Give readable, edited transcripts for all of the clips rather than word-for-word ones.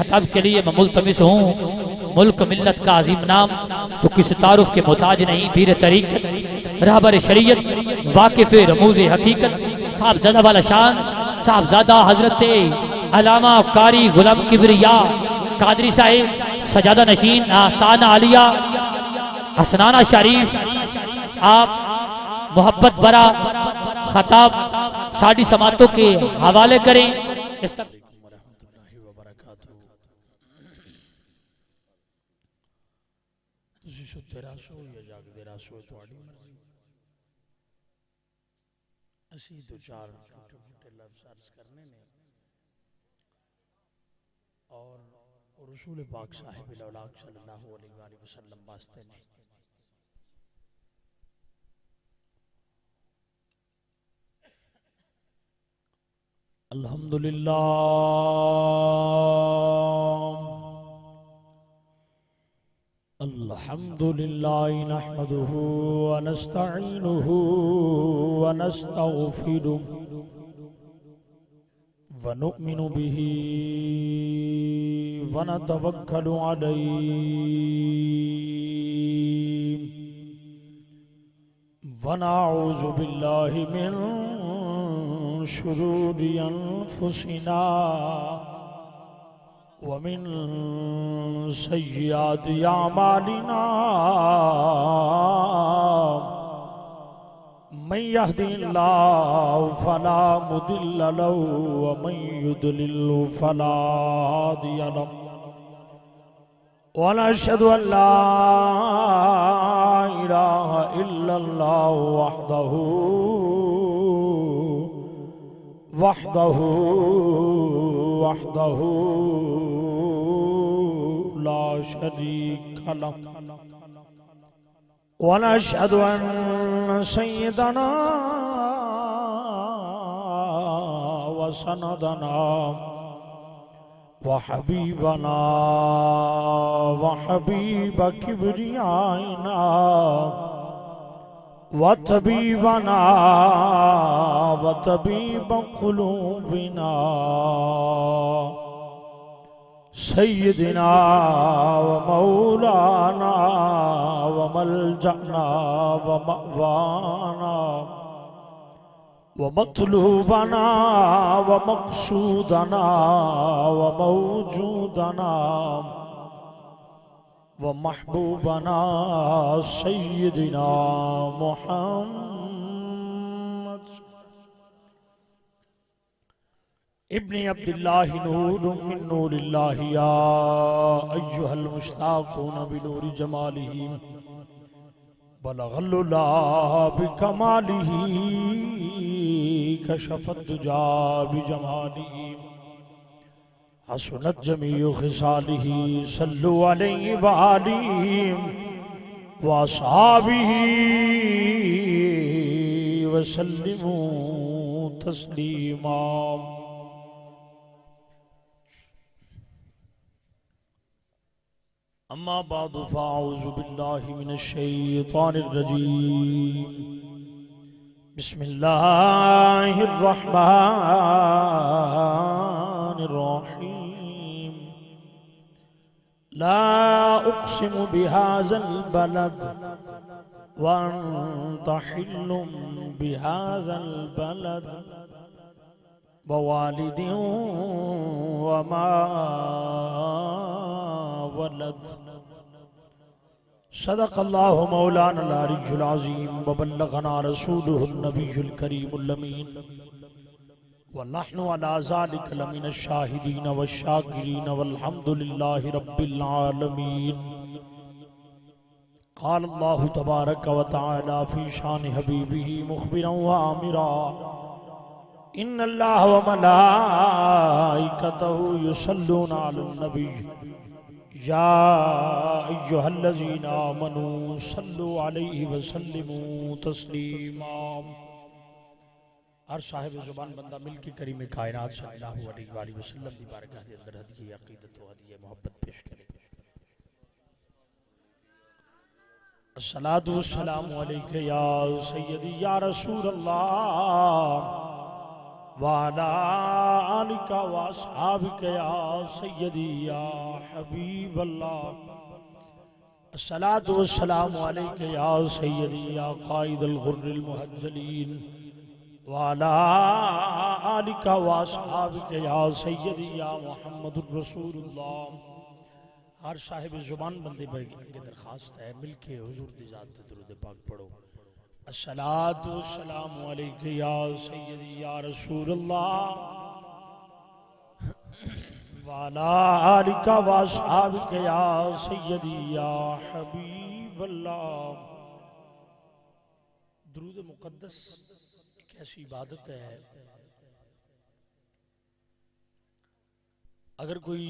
خطاب کے لیے میں ملتمس ہوں ملک ملت کا عظیم نام تو کسی تعارف کے محتاج نہیں، پیر طریقت رہبر شریعت واقف رموز حقیقت صاحبزادہ والا شان صاحبزادہ حضرت علامہ قاری غلام کبریا قادری صاحب سجادہ نشین آستانہ عالیہ اسنانہ شریف، آپ محبت برا خطاب ساڑھی سماعتوں کے حوالے کریں۔ اسی دو چار چھوٹے چھوٹے لفظ عرض کرنے نے اور رسول پاک صاحب الاولاق صلی اللہ علیہ وآلہ وسلم واسطے نے الحمدللہ الحمدللہ نحمده ونستعینه ونستغفره ونؤمن به ونتوکل علیه ونعوذ باللہ من شرور انفسنا ومن سیئات اعمالنا من يهده الله فلا مضل له ومن يضلل فلا هادي له ونشهد ان لا اله الا الله وحده لا شريك له ونشهد أن سيدنا وسندنا وحبيبنا وحبيب كبريائنا وطبيبنا وطبيب قلوبنا سيدنا ومولانا وملجأنا ومأوانا ومطلوبنا ومقصودنا وموجودنا ومحبوبنا سيدنا محمد ابن عبد الله نور من نور الله يا أيها المشتاقون بنور جماله بلغ العلا بكماله كشف الدجى بجماله حسنت جميع خصاله صلوا عليه وآله وأصحابه وسلموا تسليما اما بعد فاعوذ باللہ من الشیطان الرجیم بسم اللہ الرحمن الرحیم لا اقسم بهذا البلد وانت حل بهذا البلد ووالد وما ولد صدق اللہ مولانا العلی العظیم وبلغنا رسوله النبی الکریم الامین ونحن على ذلك لمن الشاہدین والشاکرین والحمد للہ رب العالمین قال اللہ تبارک وتعالی فی شان حبیبہ مخبرا وآمرا ان اللہ وملائکتہ یصلون علی النبی یا ایہا الذین آمنوا صلوا علیہ وسلموا تسلیما۔ ہر صاحب زبان بندہ مل کے کریم کائنات صلی اللہ علیہ وآلہ وسلم دی بارگاہ دے اندر ہدیہ عقیدت و ہدیہ محبت پیش کرے۔ الصلاة والسلام علیکہ یا سیدی یا رسول اللہ وعلى آلك وأصحابك يا سيدي يا حبيب الله الصلاة والسلام عليك يا سيدي يا قائد الغر المهجلين وعلى آلك وأصحابك يا سيدي يا محمد رسول الله. ہر صاحب زبان بندے بھائی کی درخواست ہے مل کے حضور دی ذات درود پاک پڑھو. الصلاۃ والسلام علیک یا سیدی یا رسول اللہ وعلی آلک واصحابک یا سیدی یا حبیب اللہ. درود مقدس ایک ایسی عبادت ہے اگر کوئی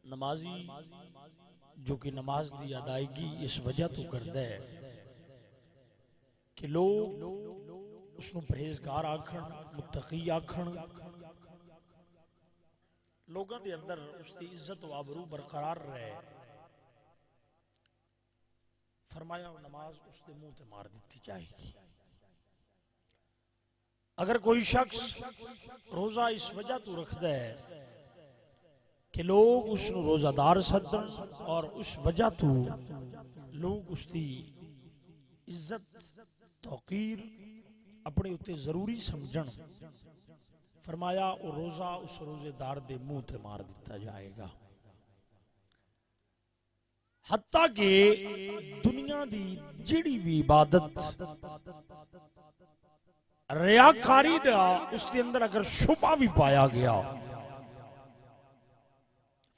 نمازی جو کہ نماز دی ادائیگی اس وجہ تو کرتا ہے کہ لوگ اس کو پرہیزگار آکھن متقی آکھن لوگوں دے اندر اس دی عزت و آبرو برقرار رہے فرمایا وہ نماز اس دے منہ تے مار دیتی جائے گی. اگر کوئی شخص روزہ اس وجہ تو رکھتا ہے کہ لوگ اس کو روزہ دار سدن اور اس وجہ تو لوگ اس دی عزت توقیر اپنے اتے ضروری سمجھن فرمایا وہ روزہ اس روزے دار دے منہ تے مار دیتا جائے گا. حتیٰ کہ دنیا دی جڑی بھی عبادت ریاکاری دا اس کے اندر اگر شبہ بھی پایا گیا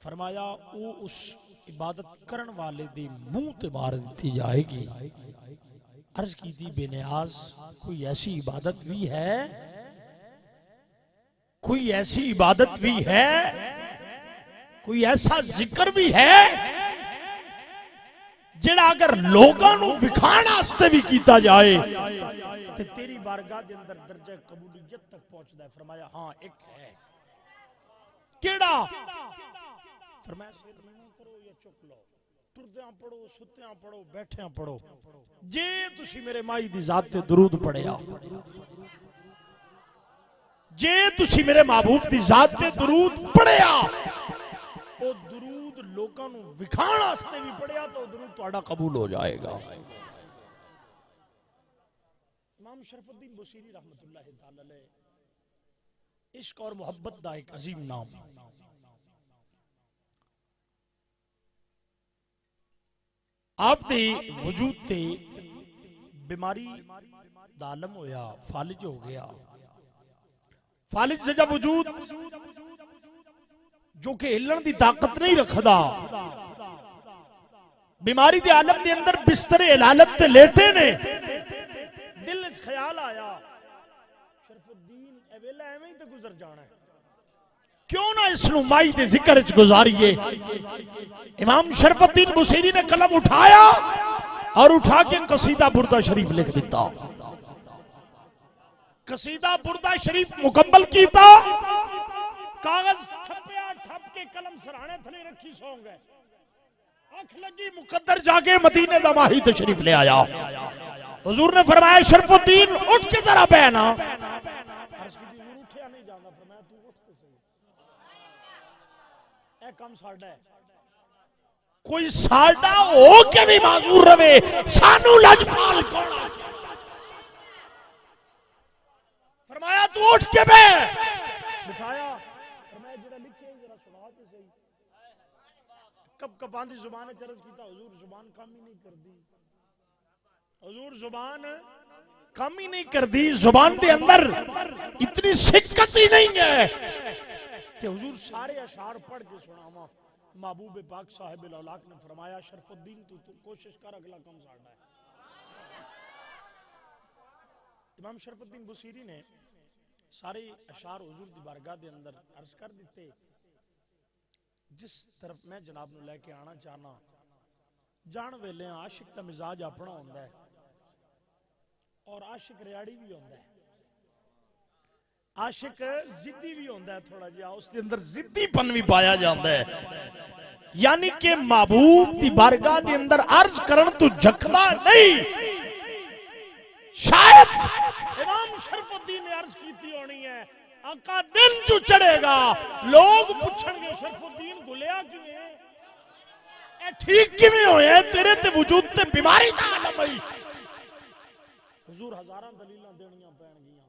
فرمایا وہ اس عبادت کرن والے دے منہ تے مار دیتی جائے گی. عرض کی تھی بے نیاز کوئی ایسی عبادت بھی ہے کوئی ایسی عبادت بھی ہے کوئی ایسا ذکر بھی ہے جڑا اگر لوگاں نو وکھان واسطے بھی کیتا جائے تے تیری بارگاہ دے اندر درجہ قبولیت تک پہنچدا ہے. فرمایا ہاں ایک ہے. کیڑا؟ فرمایا سیدنا کرو یا چک لو ٹردیاں پڑھو ستیاں پڑھو بیٹھیاں پڑھو جے تسی میرے مائی دی ذات تے درود پڑھیا جے تسی میرے محبوب دی ذات تے درود پڑھیا او درود لوکاں نو وکھان واسطے بھی پڑھیا تو درود تہاڈا قبول ہو جائے گا. امام شرف الدین بصیری رحمۃ اللہ تعالی علیہ عشق اور محبت دا ایک عظیم نام آپ دے وجود تے بیماری دا عالم ہویا فالج ہو گیا. فالج سے جب وجود جو کہ ہلن دی طاقت نہیں رکھدا بیماری دے عالم دے اندر بستر علالت تے لیٹے نے دل اس خیال آیا شرف الدین اے ویلا ایویں ہی تے گزر جانا ہے کیوں نہ اس نو مائی دے ذکر وچ گزاریے. امام شرف الدین بصیری نے قلم اٹھایا اور اٹھا کے قصیدہ بردہ شریف لکھ دیتا. قصیدہ بردہ شریف مکمل کیتا کاغذ چھپیا ٹھپ کے قلم سرانے تھلے رکھی سو گئے. آنکھ لگی مقدر جا کے مدینے دا ماہی تشریف لے آیا. حضور نے فرمایا شرف الدین اٹھ کے ذرا بینا. عرض کی حضور اٹھیا نہیں جانا. فرمایا تو اٹھ کے صحیح اے کم ساڈا ہے کوئی ساڈا ہو کے بھی معذور رہے سانو لجپال کون. فرمایا تو اٹھ کے بیٹھ بٹھایا. فرمایا جڑا لکھے ذرا سنا تے صحیح. کب کبان دی زبان ہے چرز کیتا حضور زبان کام ہی نہیں کردی. حضور زبان کام ہی نہیں کردی. زبان دے اندر اتنی سکت ہی نہیں ہے کہ حضور سارے اشعار پڑھ کے سناواں. محبوب پاک صاحب الاولاق نے فرمایا شرف الدین تو کوشش کر اگلا کم ساڑھا ہے. امام شرف الدین بصیری نے سارے اشعار حضور دی بارگاہ دے اندر عرض کر دیتے. جس طرف میں جناب نو لے کے آنا چاہنا جان ویلے عاشق کا مزاج اپنا ہوندا ہے اور عاشق ریاڑی بھی ہوندا ہے. عاشق زدی بھی ہوندا ہے تھوڑا جہا اس کے اندر زدی پن بھی پایا جاندا ہے. یعنی کہ محبوب دی بارگاہ دے اندر عرض کرن تو جھکدا نہیں. شاید امام شرف الدین نے عرض کیتی ہونی ہے آقا دن جو چڑھے گا لوگ پوچھن گے شرف الدین گلیا کیویں اے ٹھیک کیویں ہویا ہے تیرے تے وجود تے بیماری دا عالم ہے حضور ہزاراں دلیلاں دینیاں پین گیاں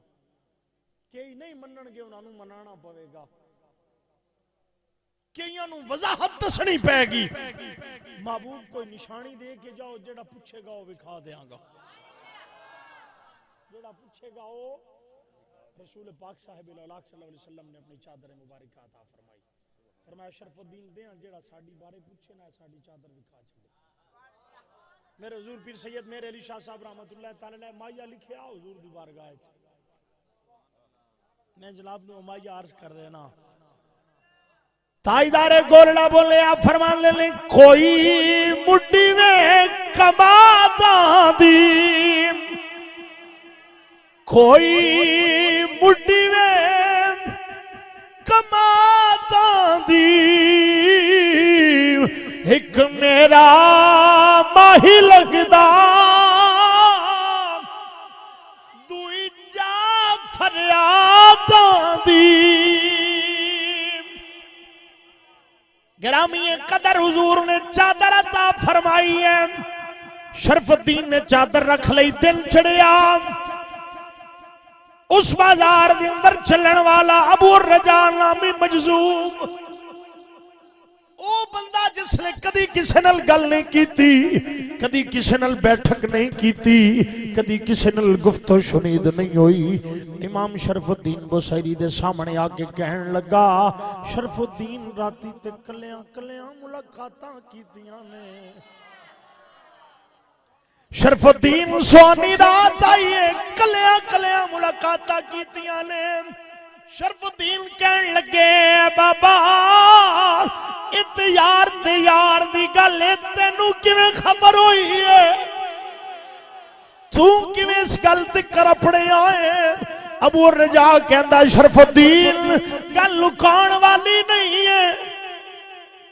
کئی نہیں منن گے انہاں نوں منانا پوے گا کئیاں نوں وضاحت دسنی پے گی محبوب کوئی نشانی دے کے جاؤ جڑا پوچھے گا وہ دکھا دیاں گا جڑا پوچھے گا وہ رسول پاک صاحب الاولاق صلی اللہ علیہ وسلم نے اپنی چادر مبارکہ عطا فرمائی فرمایا شرف الدین دیاں جڑا ساڈی بارے پوچھے نہ ساڈی چادر دکھا چھڑے میرے حضور پیر سید میرے علی شاہ صاحب رحمۃ اللہ تعالی علیہ مائیا لکھیا حضور دی بارگاہ وچ میں جناب نو مائیا عرض کر دینا تاجدار گولڑا بولے آپ فرمان لے لیں کوئی مٹی میں کمادا دی کوئی مٹی میں کمادا دی ایک میرا ماہی لگدا دوئی جا فریاداں دی گرامی قدر حضور نے چادر عطا فرمائی ہے شرف الدین نے چادر رکھ لئی دل چڑھیا اس بازار دے اندر چلن والا ابو الرجاء نامی مجذوب او بندہ جس نے کدی کسی نال گل نہیں کیتی کدی کسی نال بیٹھک نہیں کیتی کدی کسی نال گفتگو شنید نہیں ہوئی امام شرف الدین بصیری دے سامنے آکے کہن لگا شرف الدین راتی تے کلیاں کلیاں ملاقاتاں کیتیاں نے شرف الدین سونی رات آئیے کلیاں کلیاں ملاقاتاں کیتیاں نے شرف الدین کہن لگے بابا اتیار دی گل تینوں کیویں خبر ہوئی ہے تو کیویں اس گل تے کرپڑے آئے ابو الرجاء کہندا شرف الدین گل لکان والی نہیں ہے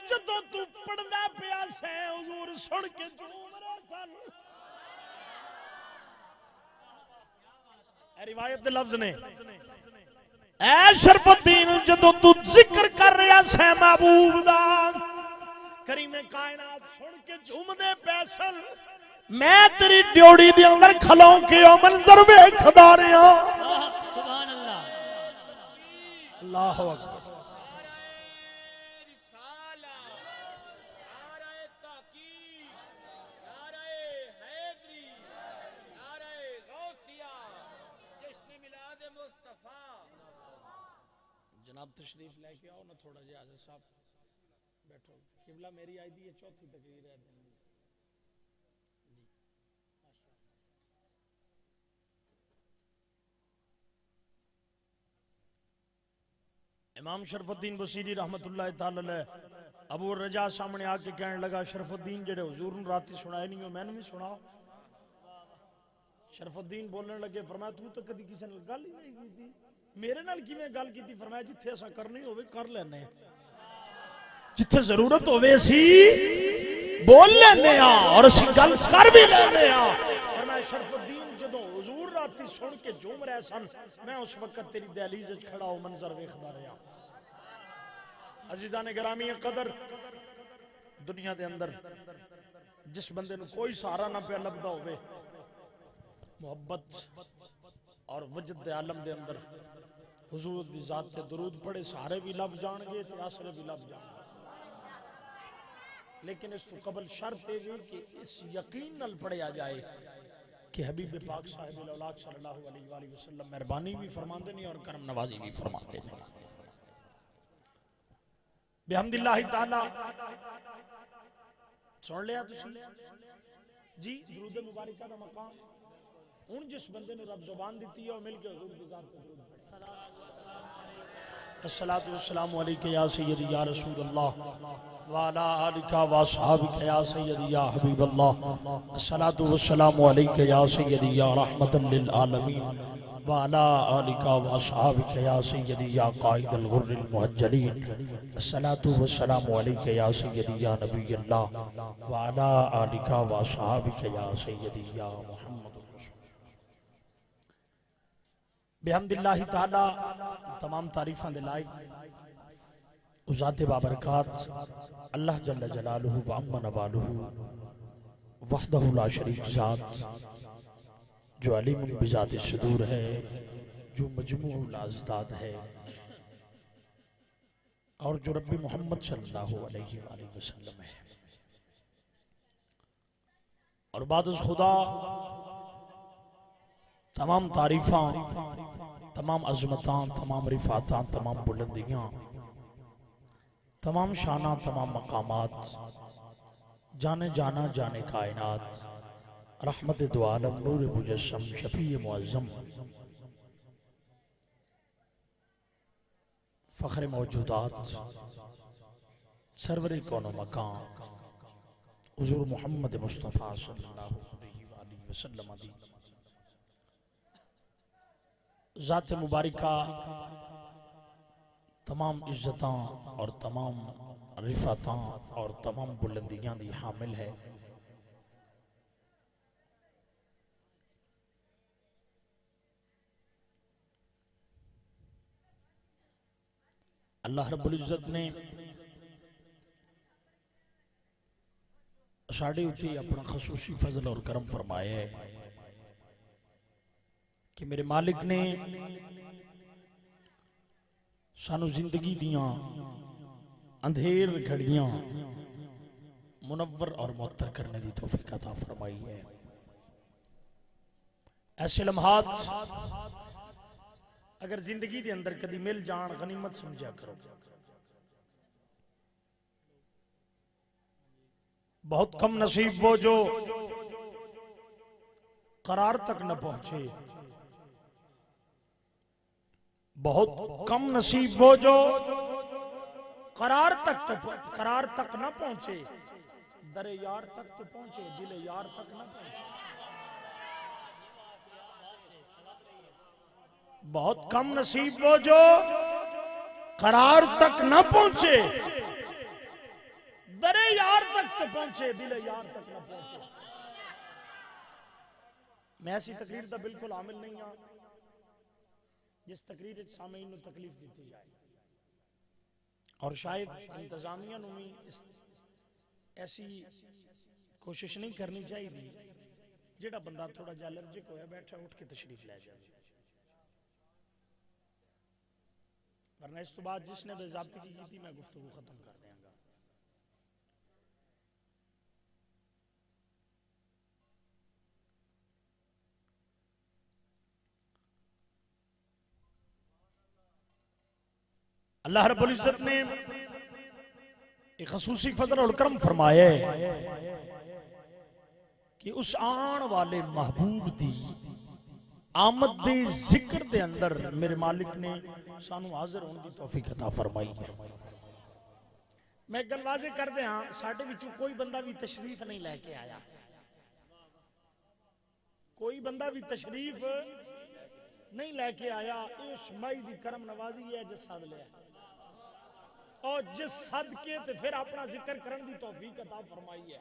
جدوں تو پڑھدا پیا سے حضور سن کے جھوم رہے سن اے روایت دے لفظ نے اے شرف الدین جدو تو ذکر کر رہا سے محبوب دا کریم کائنات سن کے جھوم دے پیسل میں تیری ڈیوڑی دے اندر کھلوں کے او منظر ویکھدا رہا سبحان اللہ اللہ اکبر جناب تشریف لے کے آؤ نا تھوڑا جہاز صاحب بیٹھو قبلہ میری آئی دی یہ چوتھی تقریر ہے دن امام شرف الدین بصیری رحمت اللہ تعالی علیہ ابو الرجاء سامنے آ کے کہنے لگا شرف الدین جڑے حضور نے راتی سنائے نہیں ہو میں نے بھی سناؤ شرف الدین بولنے لگے فرمایا تو کدی کسی نے گل ہی نہیں کی تھی میرے نال کیویں گل کیتی فرمایا جتھے ایسا کرنی ہوے کر لینے جتھے ضرورت ہوے اسی بول لینے اور اسی گل کر بھی لینے فرمایا شرف الدین جدوں حضور راتی سن کے جھوم رہے سن میں اس وقت تیری دہلیز وچ کھڑا ہو منظر ویکھدا رہا عزیزان گرامی قدر دنیا دے اندر جس بندے نو کوئی سہارا نہ پیا لبدا ہوے محبت اور وجد دے عالم دے اندر حضور دی ذات تے درود پڑھے سارے بھی لب جان گے تے آسرے بھی لب جان گے لیکن اس تو قبل شرط ہے کہ اس یقین نال پڑھیا جائے کہ حبیب پاک صاحب الاولاق صلی اللہ علیہ وآلہ وسلم مہربانی بھی فرماندے نہیں اور کرم نوازی بھی فرماندے نہیں بحمد اللہ تعالی سن لیا تسی جی درود مبارکہ دا مقام ان جس بندے نے رب زبان دیتی ہے اور مل کے حضور کی ذات کو درود الصلاۃ والسلام علیک یا سیدی یا رسول اللہ وعلی آلک و اصحابک یا سیدی یا حبیب اللہ الصلاۃ والسلام علیک یا سیدی یا رحمت للعالمین وعلی آلک و اصحابک یا سیدی یا قائد الغر المحجلین الصلاۃ والسلام علیک یا سیدی یا نبی اللہ وعلی آلک و اصحابک یا سیدی یا محمد بحمد اللہ تعالی تمام تعریفاں دے لائق ذات بابرکات اللہ جل جلالہ و عم نوالہ وحدہ لا شریک ذات جو علیم بذات الصدور ہے، جو مجموع الاضداد ہے، اور جو رب محمد صلی اللہ علیہ وآلہ وسلم ہے، اور بعد از خدا تمام تعریفاں، تمام عظمتاں، تمام رفعتاں، تمام بلندیاں، تمام شانہ، تمام مقامات، جانے جانا جانے کائنات، رحمت دو عالم، نور مجسم، شفیع معظم، فخر موجودات، سرور کون و مکان، حضور محمد مصطفیٰ صلی اللہ علیہ وآلہ وسلم دی ذات مبارکہ تمام عزتاں اور تمام رفعتاں اور تمام بلندیاں دی حامل ہے۔ اللہ رب العزت نے ساڑھے اتی اپنا خصوصی فضل اور کرم فرمایا ہے کہ میرے مالک نے سانو زندگی دیاں اندھیر گھڑیاں منور اور معطر کرنے دی توفیق عطا فرمائی ہے۔ ایسے لمحات اگر زندگی دے اندر کدی مل جان غنیمت سمجھا کرو، بہت کم نصیب وہ جو قرار تک نہ پہنچے، بہت کم نصیب وہ جو قرار تک نہ پہنچے، در یار تک تو پہنچے، دل یار تک نہ پہنچے۔ بہت کم نصیب وہ جو قرار تک نہ پہنچے، در یار تک تو پہنچے، دل یار تک نہ پہنچے۔ میں ایسی تقریر دا بالکل عامل نہیں ہوں جس تقریر سامعین نو تکلیف دیتی جائے، اور شاید انتظامیہ نو بھی ایسی کوشش نہیں کرنی چاہیے جڑا بندہ تھوڑا جا الرجک ہویا بیٹھا اٹھ کے تشریف لے جائے، ورنہ اس تو بعد جس نے بے ضابطگی کی تھی میں گفتگو ختم کر دیں گا۔ اللہ رب العزت نے ایک خصوصی فضل اور کرم فرمایا ہے کہ اس آن والے محبوب دی آمد دے ذکر دے اندر میرے مالک نے سانو حاضر ہونے کی توفیق عطا فرمائی ہے۔ میں گل واضح کر دیں، ہاں ساڑھے وچوں کوئی بندہ بھی تشریف نہیں لے کے آیا، کوئی بندہ بھی تشریف نہیں لے کے آیا، اس مائی دی کرم نوازی ہے جس صد لیا، اور جس صدقے تے پھر اپنا ذکر کرن دی توفیق عطا فرمائی ہے۔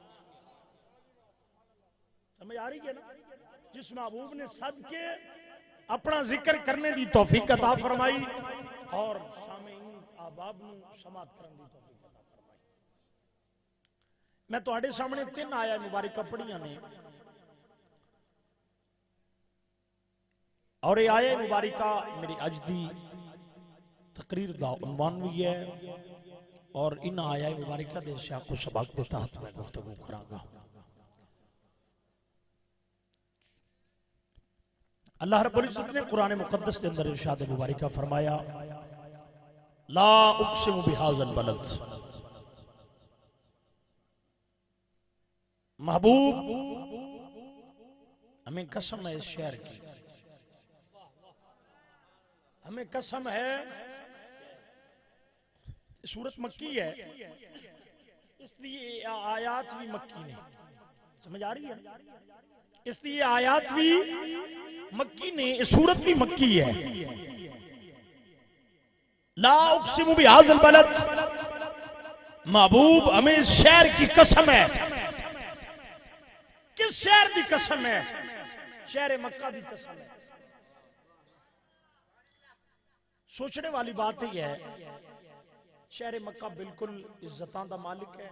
سمجھ آ رہی ہے نا؟ جس محبوب نے صدقے اپنا ذکر کرنے دی توفیق عطا فرمائی اور سامعین احباب نو سماعت کرن دی توفیق عطا فرمائی۔ میں تواڈے سامنے 3 آیا مبارکہ پڑھیاں نے، اور یہ آیا مبارکہ میری اج دی تقریر دا عنوان بھی ہے، اور ان آیا مبارکہ دے سیاق و سباق دے تحت میں گفتگو کراں گا۔ اللہ رب العزت نے قرآن مقدس کے اندر ارشاد مبارکہ فرمایا، لا اقسم بہذا البلد، محبوب ہمیں قسم ہے اس شہر کی، ہمیں قسم ہے، سورت مکی ہے، اس لیے آیات بھی مکی نے، سمجھ آ رہی ہے؟ اس لیے آیات بھی مکی نے، سورت بھی مکی ہے۔ لا اقسم بہذا البلد، محبوب ہمیں اس شہر کی قسم ہے۔ کس شہر دی قسم ہے؟ شہر مکہ دی قسم ہے۔ سوچنے والی بات یہ ہے شہر مکہ بالکل عزتاں دا مالک ہے،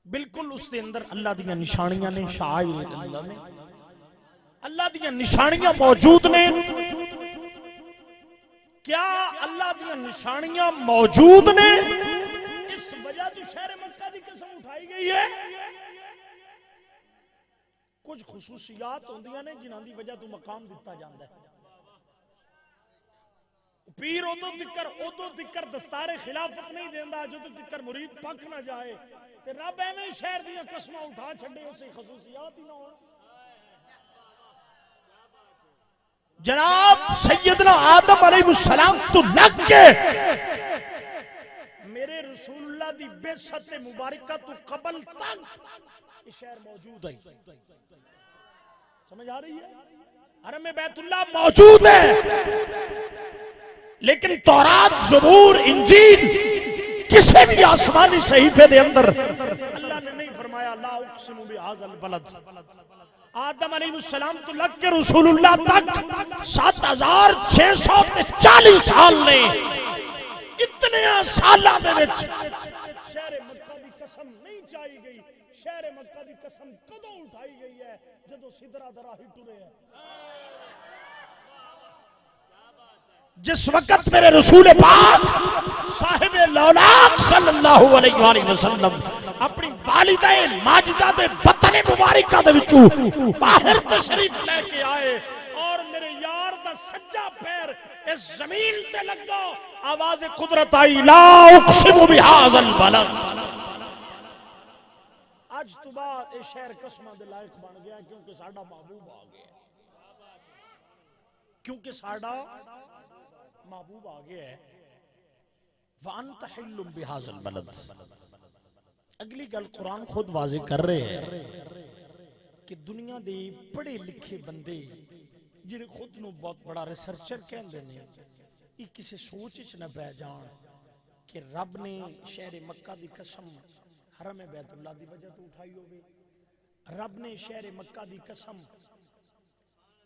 بالکل اس دے اندر اللہ دیاں نشانیاں نے، شعائر اللہ نے، اللہ دیاں نشانیاں موجود نے۔ کیا اللہ دیاں نشانیاں موجود نے اس وجہ تو شہر مکہ دی قسم اٹھائی گئی ہے؟ کچھ خصوصیات ہوندیاں نے جنہاں دی وجہ تو مقام دیتا جاندا ہے۔ پیر ادو تکر دستار خلافت نہیں دیندا جدو تکر مرید پک نہ جائے، تے رب ایویں شہر دیاں قسماں اٹھا چھڈے اسے خصوصیات ہی نہ ہون۔ جناب سیدنا آدم علیہ السلام تو لگ کے میرے رسول اللہ دی بعثت مبارکہ تو قبل تک یہ شہر موجود ہے۔ سمجھ آ رہی ہے؟ حرم بیت اللہ موجود ہے، لیکن تورات، زبور، انجیل کسی بھی آسمانی صحیفے دے اندر اللہ نے نہیں فرمایا لا اقسم بہذا البلد۔ آدم علیہ السلام تو لگ کے رسول اللہ تک 7640 سال نے، اتنے سالاں دے وچ شہر مکہ دی قسم نہیں چاہی گئی۔ شہر مکہ دی قسم کدوں اٹھائی گئی ہے؟ جدو سدرا درا ہی ٹرے ہیں۔ جس وقت میرے رسول پاک صاحب لولاک صلی اللہ علیہ وآلہ وسلم اپنی والدہ ماجدہ دے بطن مبارکہ دے وچوں باہر تشریف لے کے آئے اور میرے یار دا سجا پیر اس زمین تے لگا، آواز قدرت آئی لا اقسم بہذا البلد۔ آج تو بعد اے شہر قسمہ دے لائق بن گیا کیونکہ ساڈا محبوب آ گیا، کیونکہ ساڈا محبوب آ گیا ہے۔ وَأَنْتَ حِلٌّ بِهَذَا الْبَلَدِ۔ اگلی گل قرآن خود واضح کر رہے ہیں کہ دنیا دے پڑھے لکھے بندے جنہیں خود نو بہت بڑا ریسرچر کہن دینے یہ کسی سوچ اچ نہ پہ جان کہ رب نے شہر مکہ دی قسم حرم بیت اللہ دی وجہ تو اٹھائی ہوئے، رب نے شہر مکہ دی قسم،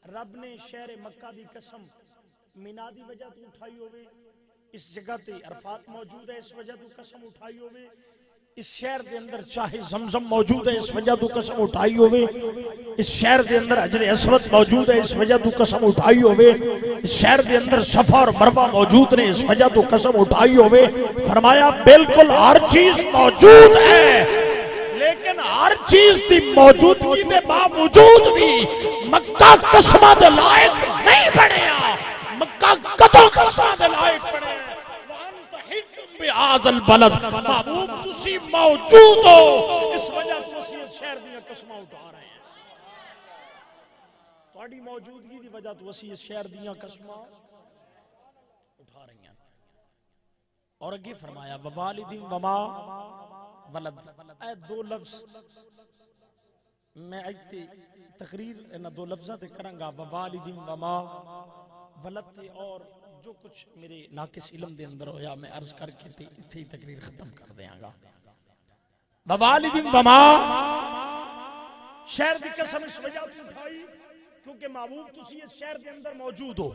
رب نے شہر مکہ دی قسم مینا دی وجہ تو اٹھائی ہوئے، اس جگہ تے عرفات موجود ہے اس وجہ تو قسم اٹھائی ہوئے، اس شہر دے اندر چاہے زمزم موجود ہے اس وجہ تو قسم اٹھائی ہوئے، اس شہر دے اندر حجر اسود موجود ہے اس وجہ تو قسم اٹھائی ہوئے، اس شہر دے اندر صفا اور مروہ موجود نے اس وجہ تو قسم اٹھائی ہوئے۔ فرمایا بالکل ہر چیز موجود ہے، لیکن ہر چیز دی موجودگی دے باوجود بھی مکہ قسمہ دے لائق نہیں بنیا۔ مکہ کدوں قسمہ دے لائق بنے بہذا البلد، محبوب تسی موجود ہو اس وجہ سے اسی اس شہر دیا قسمہ اٹھا رہے ہیں۔ تھوڑی موجودگی دی وجہ تو اسی اس شہر دیا قسمہ اٹھا رہے ہیں۔ اور اگے فرمایا ووالد وما ولد۔ اے دو لفظ میں اجتے تقریر انہا دو لفظاں تے کروں گا، ووالد وما ولد، اور جو کچھ میرے ناقص علم دے اندر ہویا میں عرض کر کے تھی تقریر ختم کر دیاں گا۔ ووالد وما، شہر دی قسم اس وجہ سے اٹھائی کیونکہ محبوب تسی اس شہر دے اندر موجود ہو۔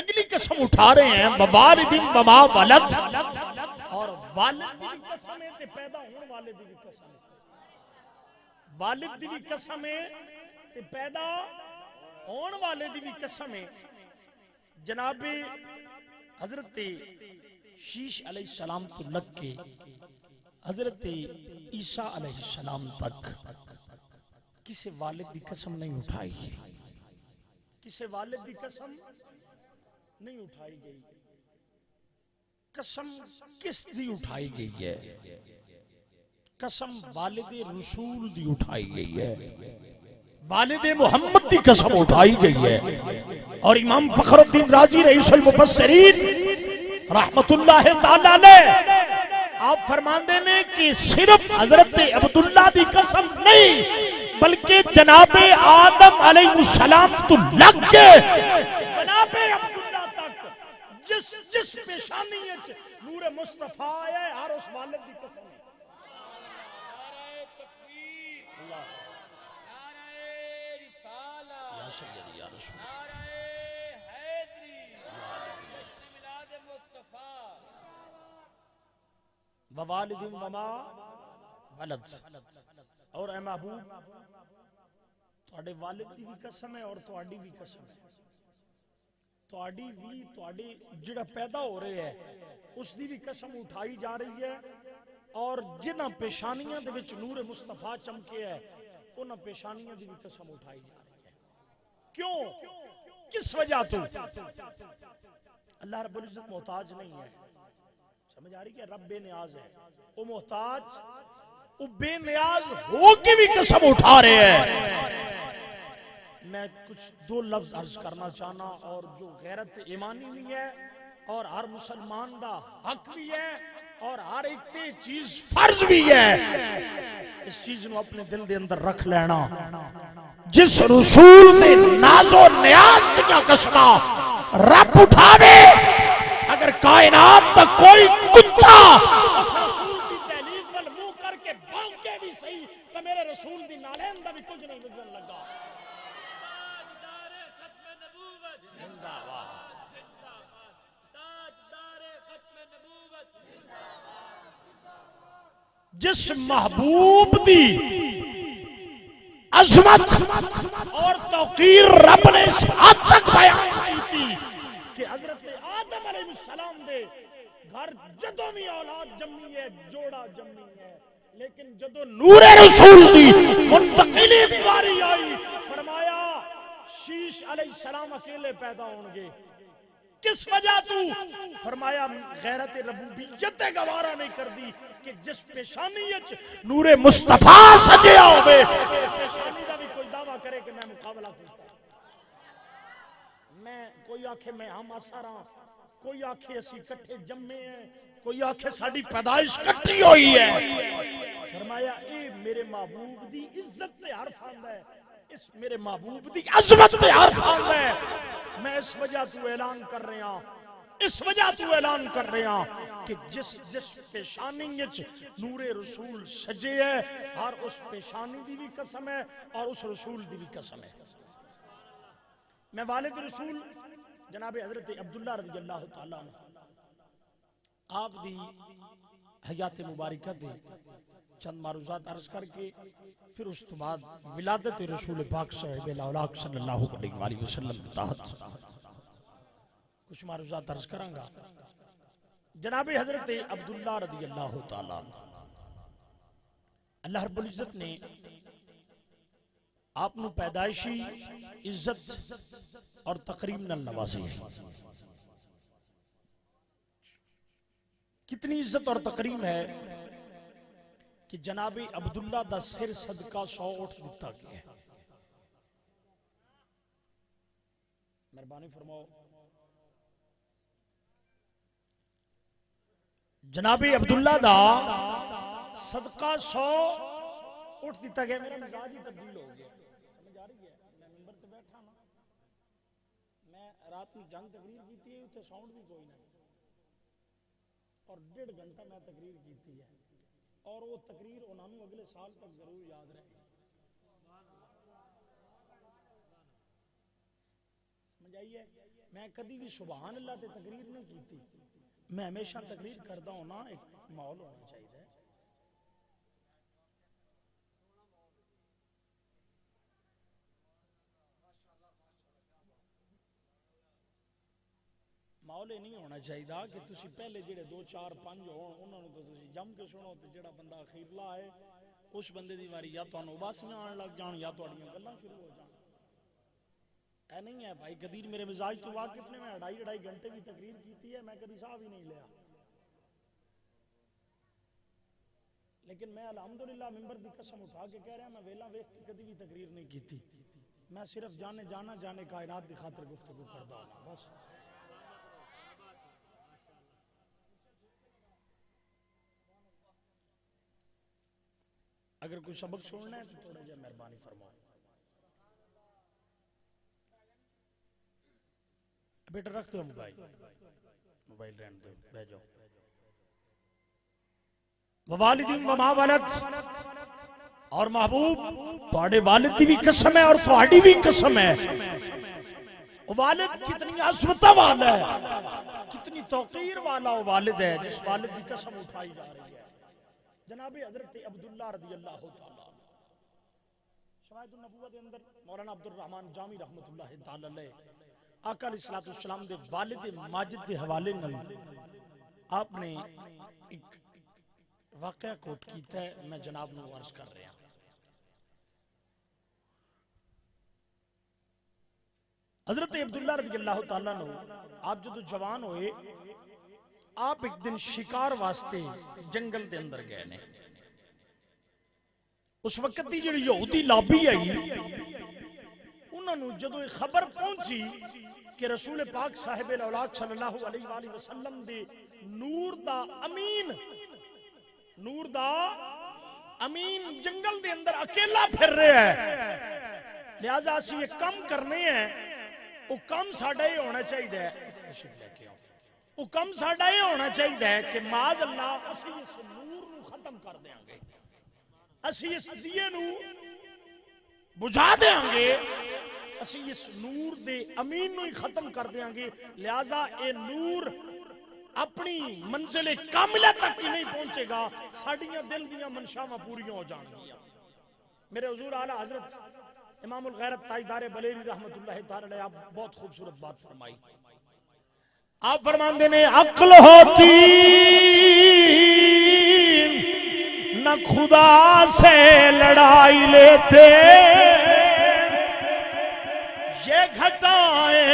اگلی قسم اٹھا رہے ہیں ووالد وما ولد، اور والد دی قسم ہے تے پیدا ہون والے دی قسم ہے، والد دی قسم ہے تے پیدا ہون والے دی قسم ہے۔ جناب حضرت شیش علیہ السلام تو لگ کے حضرت عیسیٰ علیہ السلام تک کسی والد دی قسم نہیں اٹھائی، کسی والد دی قسم نہیں اٹھائی گئی۔ قسم کس دی اٹھائی گئی ہے؟ قسم والد رسول دی اٹھائی گئی ہے، والد محمد دی قسم اٹھائی گئی ہے۔ اور امام فخر الدین رازی رئیس المفسرین رحمت اللہ تعالیٰ علیہ آپ فرماندے نے کہ صرف حضرت عبداللہ دی قسم نہیں بلکہ جناب آدم علیہ السلام تو لگ کے جناب عبداللہ تک جس پیشانی نور مصطفیٰ ہے ہر اس والد دی قسم ہے۔ ووالد وما ولد، اور اے محبوب تواڈے والد دی بھی قسم ہے اور تواڈی بھی قسم ہے، تواڈی بھی تواڈے جڑا پیدا ہو رہے ہے اس دی بھی قسم اٹھائی جا رہی ہے، اور جنہاں پیشانیاں دے وچ نور مصطفیٰ چمکے ہے انہاں پیشانیاں دی بھی قسم اٹھائی جا رہی ہے۔ کیوں؟ کس وجہ تو؟ اللہ رب العزت محتاج نہیں ہے، سمجھ آ رہی ہے؟ رب بے نیاز ہے، وہ محتاج، وہ بے نیاز ہو کے بھی قسم اٹھا رہے ہیں۔ میں کچھ دو لفظ عرض کرنا چاہنا، اور جو غیرت ایمانی بھی ہے اور ہر مسلمان دا حق بھی ہے اور ہر ایک تے چیز فرض بھی ہے، اس چیز نو اپنے دل دے اندر رکھ لینا۔ جس رسول دے ناز و نیاز دیا قسمہ رب اٹھاوے، اگر کائنات دا کوئی کتا اس رسول دی دہلیز وال منہ کر کے بھاگ کے بھی صحیح تو میرے رسول دی نالین دا بھی کچھ نہیں گزرن لگا۔ جس محبوب دی عظمت اور توقیر رب نے اس حد تک بیان کی تھی کہ حضرت آدم علیہ السلام دے گھر جدوں بھی اولاد جمی ہے جوڑا جمی ہے، لیکن جدوں نور رسول دی منتقلی دی واری آئی فرمایا شیش علیہ السلام اکیلے پیدا ہون گے۔ کس وجہ تو؟ فرمایا غیرت ربوبیت گوارا نہیں کر دی کہ جس پیشانی اچ نور مصطفیٰ سجیا ہوئے پیشانی دا بھی کوئی دعویٰ کرے کہ میں مقابلہ کرتا ہوں۔ میں کوئی آکھے میں ہم اثر ہاں، کوئی آکھے اسی کٹھے جمے ہیں، کوئی آکھے ساڑی پیدائش کٹھی ہوئی ہے۔ فرمایا اے میرے محبوب دی عزت تے حرف آندا ہے، اس میرے محبوب دی عظمت تے حرف آندا ہے۔ میں اس وجہ تو اعلان کر رہے ہاں، اس وجہ تو اعلان کر رہے ہاں کہ جس پیشانی وچ نور رسول سجے ہے ہر اس پیشانی دی بھی قسم ہے اور اس رسول دی بھی قسم ہے۔ میں والد رسول جناب حضرت عبداللہ رضی اللہ تعالیٰ عنہ آپ دی حیات مبارکہ دے چند معروضات عرض کر کے پھر اس تو بعد ولادت رسول پاک صاحب الاولاق صلی اللہ علیہ وآلہ وسلم تحت کچھ معروضات عرض کروں گا۔ جناب حضرت عبداللہ رضی اللہ تعالیٰ اللہ رب العزت نے آپ نو پیدائشی عزت اور تقریم نال نوازی ہے۔ کتنی عزت اور تقریم ہے کہ جناب عبداللہ دا سر صدقہ 100 اٹھ دیتا گیا ہے۔ مہربانی فرماؤ، جناب عبداللہ دا صدقہ 100 اٹھ دیتا گیا۔ میرا مزاج ہی تبدیل ہو گیا، سمجھ آ رہی ہے؟ میں ممبر تے بیٹھا نا، میں رات میں جنگ تقریر کیتی ہے، اتنے ساؤنڈ بھی کوئی نہیں، اور 1.5 گھنٹہ میں تقریر کیتی ہے، اور وہ تقریر انہوں نے اگلے سال تک ضرور یاد رہے گی۔ سمجھ آئیے؟ میں کدی بھی سبحان اللہ تے تقریر نہیں کیتی، میں ہمیشہ تقریر کرتا ہوں نا، ایک ماحول ہونا چاہیے۔ ماحول نہیں ہونا چاہیے کہ تسی پہلے جڑے 2 4 5 ہون انہوں نے تو تسی جم کے سنو، تے جڑا بندہ اخیرلا ہے اس بندے دی واری یا تانوں اباسیاں آن لگ جان یا تہاڈیاں گلاں شروع ہو جان۔ اے نہیں ہے بھائی، قدیر میرے مزاج تو واقف نے، میں 2.5 گھنٹے بھی تقریر کیتی ہے، میں کدی صاحب ہی نہیں لیا، لیکن میں الحمدللہ ممبر دی قسم اٹھا کے کہہ رہا میں ویلا ویکھ کے کدی بھی تقریر نہیں کیتی، میں صرف جانے کائنات دی خاطر گفتگو کردا ہوں بس۔ اگر کوئی سبق چھوڑنا ہے تو تھوڑا جا مہربانی فرمائیں۔ بیٹا رکھ دو موبائل رہن دو، بیٹھ جاؤ۔ ووالدین وما ولد، اور محبوب تواڈے والد دی بھی قسم ہے اور تواڈی بھی قسم ہے والد کتنی عظمت والا ہے، کتنی توقیر والا وہ والد ہے جس والد کی قسم اٹھائی جا رہی ہے۔ جناب حضرت عبداللہ رضی اللہ تعالیٰ شواہد النبوہ دے اندر مولانا عبد الرحمن جامی رحمت اللہ تعالیٰ علیہ آقا علیہ السلام دے والد ماجد دے حوالے نال آپ نے ایک واقعہ کوٹ کیتا ہے، میں جناب نو عرض کر رہا ہوں۔ حضرت عبداللہ رضی اللہ تعالیٰ عنہ آپ جدو جوان ہوئے، آپ ایک دن شکار واسطے جنگل دے اندر گئے نے۔ اس وقت دی جڑی یہودی لابی آئی، انہوں نے جدو ایک خبر پہنچی کہ رسول پاک صاحب الاولاق صلی اللہ علیہ وآلہ وسلم دے نور دا امین جنگل دے اندر اکیلا پھر رہے ہیں، لہذا اسی یہ کم کرنے ہیں، وہ کم ساڑھا ہی ہونا چاہیے، وہ کم ساڑھا ہی ہونا چاہیے کہ معاذ اللہ اسی اس نور نو ختم کر دیں گے، اسی اس دیئے نو بجھا دیں گے، اسی اس نور دے امین نو ہی ختم کر دیں گے، لہذا اے نور اپنی منزل کاملہ تک ہی نہیں پہنچے گا، ساڑھیاں دل دیاں منشاواں پوریاں ہو جان گیا۔ میرے حضور اعلیٰ حضرت امام الغیرت تاجدار بلیری رحمت اللہ تعالی آپ بہت خوبصورت بات فرمائی۔ آپ فرماندے نے عقل ہوتی نہ خدا سے لڑائی لیتے، یہ گھٹائیں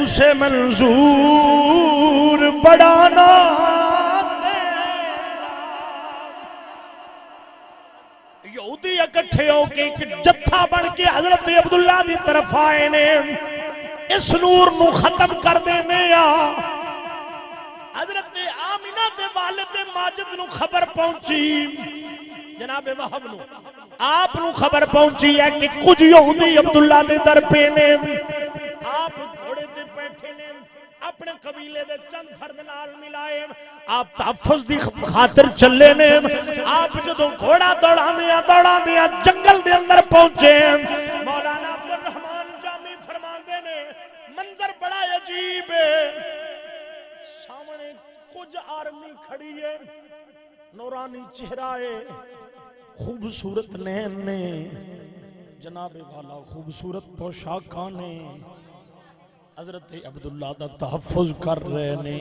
اسے منظور بڑھانا۔ یہودی اکٹھے ہو کے ایک جتھا بن کے حضرت عبداللہ دی طرف آئے نے، اس نور نو ختم کر دینے آ۔ حضرت آمینہ دے والد ماجد نو خبر پہنچی، جناب وہب نو آپ نو خبر پہنچی ہے کہ کچھ یہودی عبداللہ دے در پہ نے، آپ گھوڑے تے بیٹھے نے، اپنے قبیلے دے چند فرد نال ملائے، آپ تحفظ دی خاطر چلے نے۔ آپ جدوں گھوڑا دوڑا دیا جنگل دے اندر پہنچے، مولانا عبد الرحمن جامی فرماندے نے منظر بڑا عجیب ہے، سامنے کچھ آرمی کھڑی ہے، نورانی چہرہ ہے، خوبصورت نین نے، جناب والا خوبصورت پوشاکاں نے، حضرت عبداللہ دا تحفظ کر رہے نے،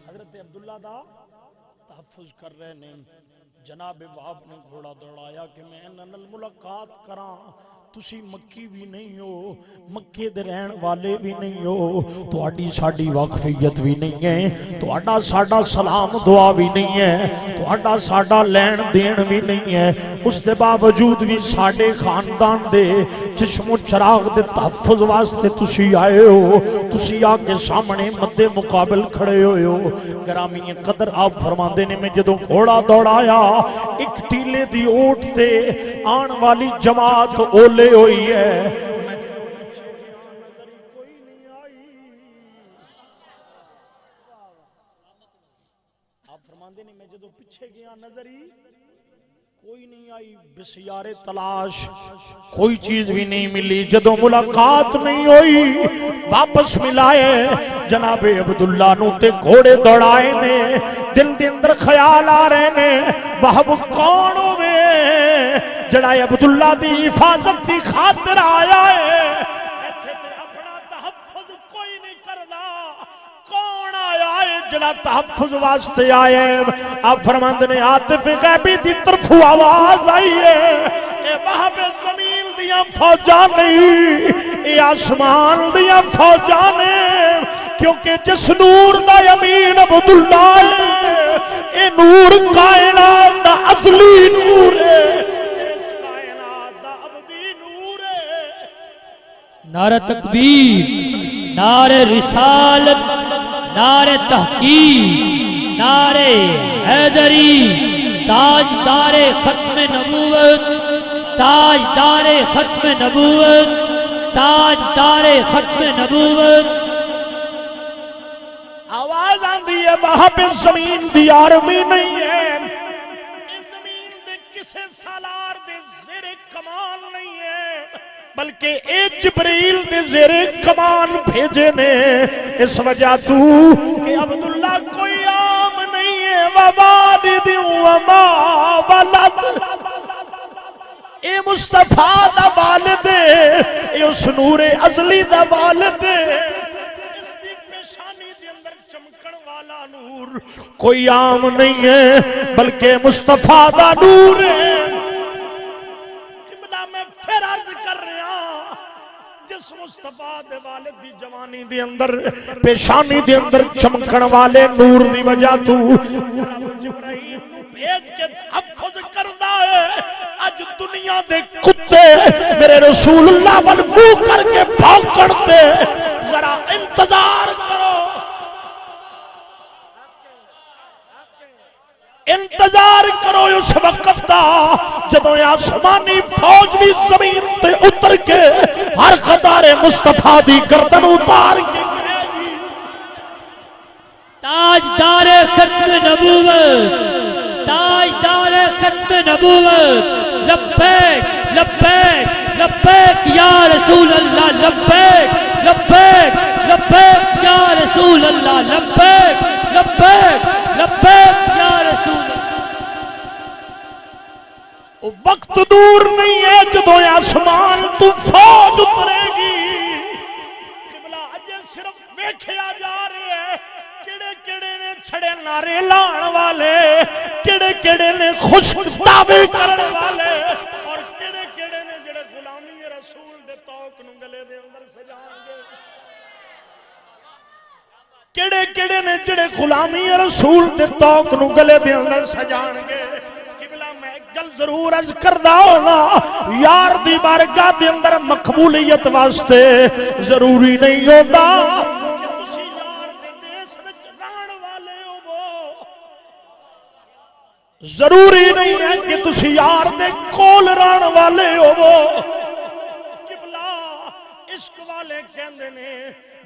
حضرت عبداللہ دا تحفظ کر رہے نے۔ جناب وہاب نے گھوڑا دوڑایا کہ میں انہاں ملاقات کراں، تسی مکی بھی نہیں ہو، مکے دے رہن والے بھی نہیں ہو، تہاڈی ساڈی واقفیت بھی نہیں ہے، تہاڈا ساڈا سلام دعا بھی نہیں ہے، تہاڈا ساڈا لین دین بھی نہیں ہے، اس دے باوجود بھی ساڈے خاندان دے چشم و چراغ دے تحفظ واسطے تسی آئے ہو، تسی آگے سامنے مدے مقابل کھڑے ہوئے ہو۔ گرامی قدر آپ فرماندے نے میں جدوں گھوڑا دوڑایا، ایک ٹیلے دی اوٹ تے آن والی جماعت اولے ہوئی ہے، کوئی نہیں آئی۔ آپ فرماندے نے میں جدو پیچھے گیا نظری کوئی نہیں آئی، بسیار تلاش کوئی چیز بھی نہیں ملی، جدو ملاقات نہیں ہوئی واپس ملائے جناب عبداللہ نو تے گھوڑے دوڑائے نے، دل دے اندر خیال آ رہے نے وہب کون ہوئے جڑا عبداللہ دی حفاظت دی خاطر آیا ہے، اپنا تحفظ کوئی نہیں کردا، کون آیا ہے جڑا تحفظ واسطے آئے۔ آپ فرماندے نے عاطف غیبی دی طرف آواز آئی ہے، اے وہب زمین دیاں فوجاں نہیں، اے آسمان دیاں فوجاں نے، کیونکہ جس نور دا امین عبداللہ ہے، اے نور کائنات دا اصلی نور ہے، اس کائنات دا ابدی نور ہے۔ نعرہ تکبیر، نعرہ رسالت، نعرہ تحقیق، نعرہ حیدری، تاجدار ختم نبوت، تاجدار ختم نبوت، تاجدار ختم نبوت۔ آواز آندھی ہے وہاں پہ زمین دی آرمی نہیں ہے، اس زمین دے کسے سالار دے زیر کمان نہیں ہے، بلکہ اے جبریل دے زیر کمان بھیجے نے اس وجہ تو کہ عبداللہ کوئی عام نہیں ہے ووالد وما ولد اے مصطفیٰ دا والد ہے اے اس نور ازلی دا والد ہے اس دی پیشانی دے اندر چمکن والا نور کوئی عام نہیں ہے بلکہ مصطفیٰ دا نور ہے قبلہ میں پھر عرض کر رہا جس مصطفیٰ دے والد دی جوانی دے اندر پیشانی دے اندر چمکن والے نور دی وجہ تو جبرائیل نو بھیج کے تحفظ کردہ ہے اج دنیا دے کتے میرے رسول اللہ ول منہ کر کے بھونکن دے ذرا انتظار کرو انتظار کرو اس وقت دا جدوں آسمانی فوج بھی زمین تے اتر کے ہر قطار مصطفیٰ دی گردن اتار کے تاجدار ختم نبوت تاجدار ختم نبوت لبیک لبیک لبیک یا رسول اللہ لبیک لبیک لبیک یا رسول اللہ لبیک لبیک لبیک یا رسول اللہ وقت دور نہیں ہے جدوں آسمان تو فوج اترے گی قبلہ اجے صرف ویکھیا جا رہے ہیں کیڑے کیڑے نے چھڑے نعرے لان والے کیڑے کیڑے نے خوش دعوے کرن والے اور کیڑے کیڑے نے جڑے غلامی رسول دے توق نو گلے دے اندر سجان گے کیڑے کیڑے نے جڑے غلامی رسول دے توق نو گلے دے اندر سجان گے قبلہ میں گل ضرور عرض کردہ ہونا یار دی بارگاہ دے اندر مقبولیت واسطے ضروری نہیں ہوتا ضروری نہیں ہے کہ تسی یار دے کول ران والے ہو قبلہ عشق والے کہندے نے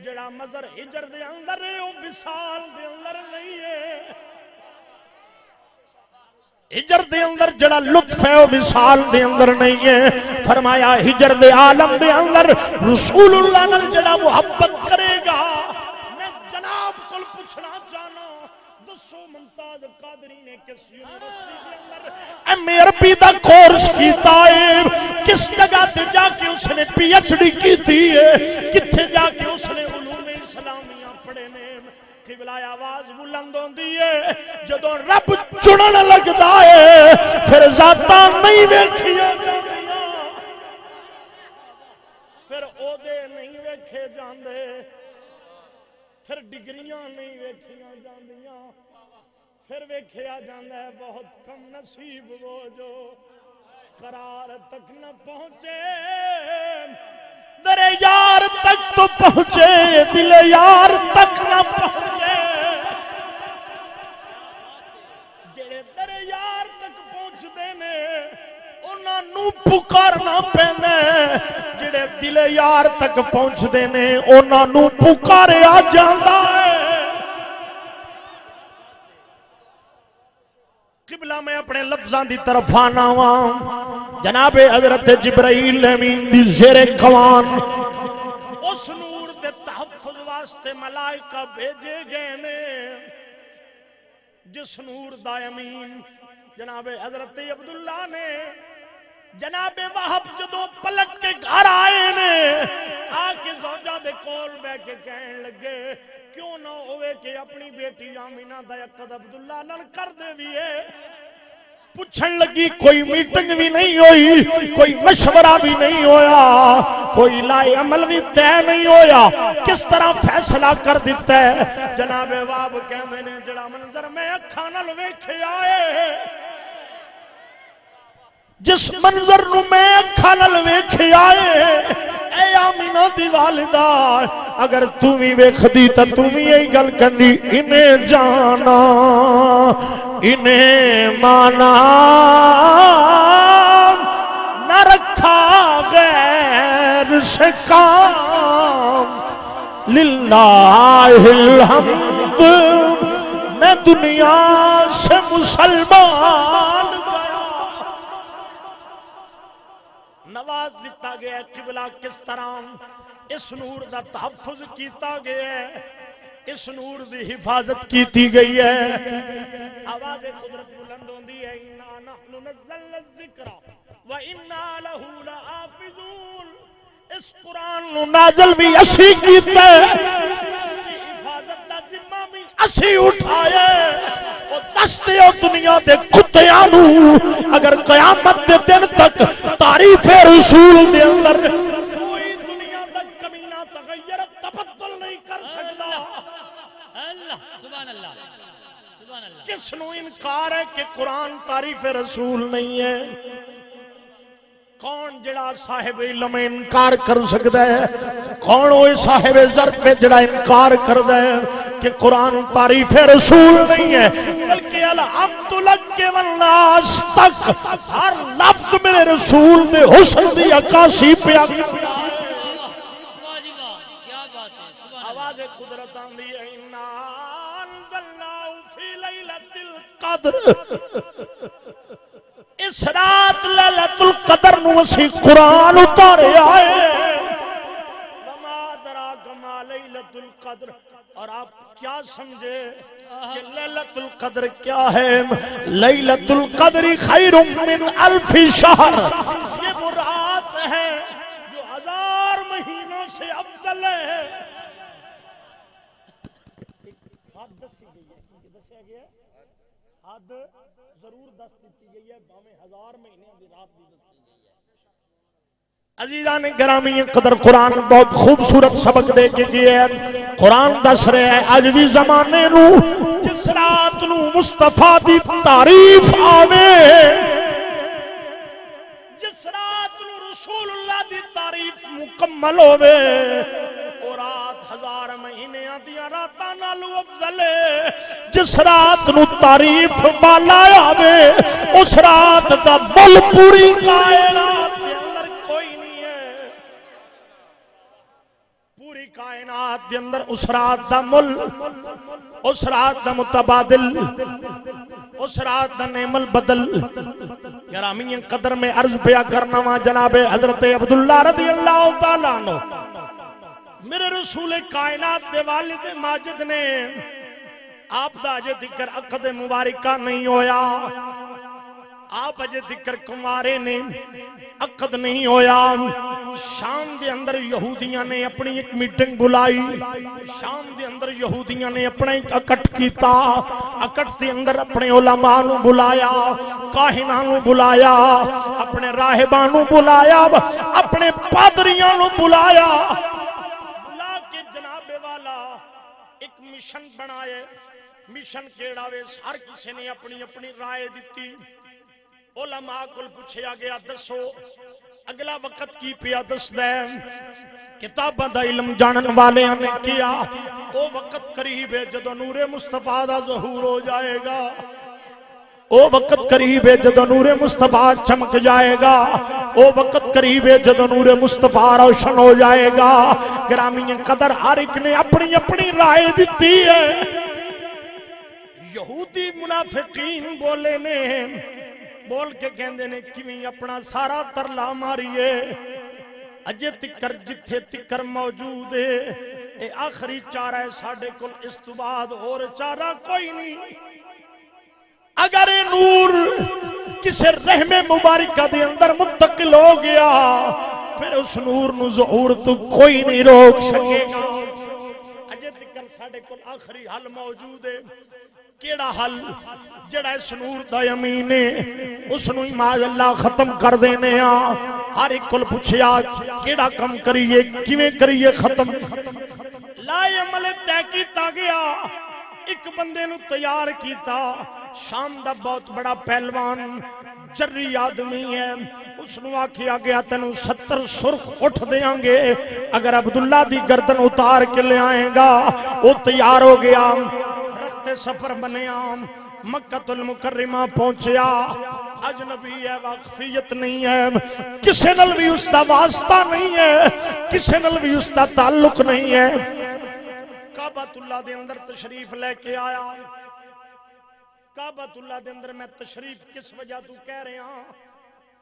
جڑا مظہر ہجر دے اندر ہے وہ وصال دے اندر نہیں ہے ہجر دے اندر جڑا لطف ہے وہ وصال دے اندر نہیں ہے فرمایا ہجر دے عالم دے اندر رسول اللہ نال جڑا محبت کرے گا میں جناب کل پوچھنا چاہنا دسو ممتاز قادری نے کس یونیورسٹی کے اندر ایم اے عربی دا کورس کیتا ہے کس جگہ تے جا کے اس نے پی ایچ ڈی کیتی ہے کتھے جا کے اس نے علوم اسلامیہ پڑھے نے قبلہ آواز بلند ہوندی ہے جدوں رب چنن لگدا ہے پھر ذاتاں نہیں ویکھیاں جاندیاں پھر عہدے نہیں ویکھے جاندے پھر ڈگریاں نہیں ویکھیاں جاندیاں پھر ویکھیا جاندا ہے بہت کم نصیب وہ جو قرار تک نہ پہنچے در یار تک تو پہنچے دل یار تک نہ پہنچے جڑے در یار تک پہنچ دینے انہاں نو پکارنا پیندے جڑے دل یار تک پہنچ دینے انہاں نو پکاریا جاندا ہے قبلہ میں اپنے لفظاں دی طرف آنا ہوں جناب حضرت جبرائیل امین دی زیر کوان اس نور دے تحفظ واسطے ملائکہ بھیجے گئے نے جس نور دا امین جناب حضرت عبداللہ نے جناب وہب جدو پلٹ کے گھر آئے نے آکے زوجہ دے کول بے کے کہن لگے کیوں نہ ہوئے کہ اپنی بیٹی آمینہ دا یقد عبداللہ لڑ کر دے بھی ہے پوچھن لگی کوئی میٹنگ بھی نہیں ہوئی کوئی مشورہ بھی نہیں ہویا کوئی لائے عمل بھی طے نہیں ہویا کس طرح فیصلہ کر دیتا ہے جناب واب کہندے نے جڑا منظر میں اکھاں نال ویکھے آئے جس منظر نو میں اکھاں نال ویکھے آئے اے آمینہ دی والدہ اگر تمہیں ویکھ دی تا تمہیں یہی گل کرنی انہیں جانا انہیں مانا نہ رکھا غیر سے کام للہ الحمد میں دنیا سے مسلمان نواز دیتا گیا ہے، قبلہ کس طرح اس نور دا تحفظ کیتا گیا ہے، اس نور دی حفاظت کیتی گئی ہے۔ آواز قدرت بلند ہوندی ہے، اِنَّا نَحْنُ نَزَّلْنَا الذِّكْرَ وَإِنَّا لَهُ لَحَافِظُونَ۔ اس قرآن نو نازل بھی اسی کیتا ہے، اس کی حفاظت دا ذمہ بھی اسی اٹھایا ہے۔ او دستے او دنیا دے کتیاں نو اگر قیامت دے دن تک تعریف رسول دے اندر کوئی دنیا دا کمینہ تغیر تبدل نہیں کر سکتا۔ اللہ سبحان اللہ سبحان اللہ۔ کس نو انکار ہے کہ قرآن تعریف رسول نہیں ہے؟ کون جڑا صاحب علم انکار کر سکتا ہے؟ کون ہوئے صاحب ظرف پہ جڑا انکار کرتا ہے کہ قرآن تعریف رسول نہیں ہے؟ بلکہ الحمد لک والناس تک ہر لفظ میرے رسول دے حسن دی عکاسی پہ آواز قدرت آندی ہے، اِنَّا أَنزَلْنَاهُ فِي لَيْلَةِ الْقَدْرِ۔ اس رات لیلۃ القدر نو اسی قرآن اتارے آئے۔ وَمَا أَدْرَاكَ مَا لَيْلَةُ الْقَدْرِ، اور آپ کیا سمجھے کہ لیلۃ القدر کیا ہے؟ لیلۃ القدر خیر من الف شہر، یہ وہ رات ہے جو 1000 مہینوں سے افضل ہے۔ حد دسی گئی ہے، دسیا گیا حد ضرور دس دیتی گئی ہے، باویں 1000 مہینے دی رات بھی دسی گئی ہے۔ عزیزان گرامی قدر قرآن بہت خوبصورت سبق دے کے گیا ہے۔ قرآن دس رہے ہیں اج بھی زمانے نو جس رات نو مصطفیٰ دی تعریف آوے، جس رات نو رسول اللہ دی تعریف مکمل ہوئے، اور رات 1000 مہینے دیا راتاں نالو افضل ہے۔ جس رات نو تعریف بالا آوے، اس رات دا بل پوری کائنات دے اندر کوئی نہیں ہے۔ پوری کائنات دے اندر اس رات دا مل، اس رات دا متبادل، اس رات دا نعم البدل۔ گرامی قدر میں عرض پیا کرنا وا جناب حضرت عبداللہ رضی اللہ تعالیٰ عنہ، میرے رسول کائنات دے والد ماجد نے آپ دا اجے ذکر عقد مبارکہ نہیں ہویا، آپ اجے ذکر کمارے نے، عقد نہیں ہویا۔ شام دے اندر یہودیاں نے اپنی ایک میٹنگ بلائی، شام دے اندر یہودیاں نے اپنا ایک اکٹ کیتا، اکٹ دے اندر اپنے علماء نو بلایا، کاہناں نو بلایا، اپنے راہباں نو بلایا، اپنے پادریاں نو بلایا، ایک مشن بنائے۔ مشن کیڑا وے؟ ہر کسی نے اپنی اپنی رائے دیتی۔ علماء کو پوچھا گیا دسو اگلا وقت کی پیا دس دے؟ کتاباں دا علم جانن والے نے کیا او وقت قریب ہے جدو نور مصطفیٰ دا ظہور ہو جائے گا، او وقت قریب ہے جدو نور مصطفیٰ چمک جائے گا، او وقت قریب ہے جدو نور مصطفیٰ روشن ہو جائے گا۔ گرامی قدر ہر ایک نے اپنی اپنی رائے دیتی ہے۔ یہودی منافقین بولے نے، بول کے کہندے نے کیویں اپنا سارا ترلا ماریے، اجے تکر جتھے تکر موجود ہے اے آخری چارہ ہے ساڈے کول، اس تو بعد اور چارہ کوئی نہیں۔ اگر اے نور کسے رحم مبارکہ دے اندر منتقل ہو گیا پھر اس نور نو ظہور تو کوئی نہیں روک سکے گا۔ اجے تکر ساڈے کول آخری حل موجود ہے۔ کیڑا حل؟ جڑا اس نور دا یمین ہے اس نو ماذ اللہ ختم کر دینے ہاں۔ ہر ایک کول پوچھیا کیڑا کم کریے، کیویں کریے ختم؟ لا عمل طے کیتا گیا، ایک بندے نو تیار کیتا، شام دا بہت بڑا پہلوان جری آدمی ہے، اس نو آکھیا گیا تینو 70 سرخ اٹھ دیاں گے اگر عبداللہ دی گردن اتار کے لے آئیں گا۔ وہ تیار ہو گیا، رخت سفر بنیا، مکہ المکرمہ پہنچیا۔ اجنبی ہے، واقفیت نہیں ہے، کسے نال بھی اس دا واسطہ نہیں ہے، کسے نال بھی اس دا تعلق نہیں ہے۔ کعبۃ اللہ دے اندر تشریف لے کے آیا۔ کعبۃ اللہ دے اندر میں تشریف کس وجہ تو کہہ رہے ہاں؟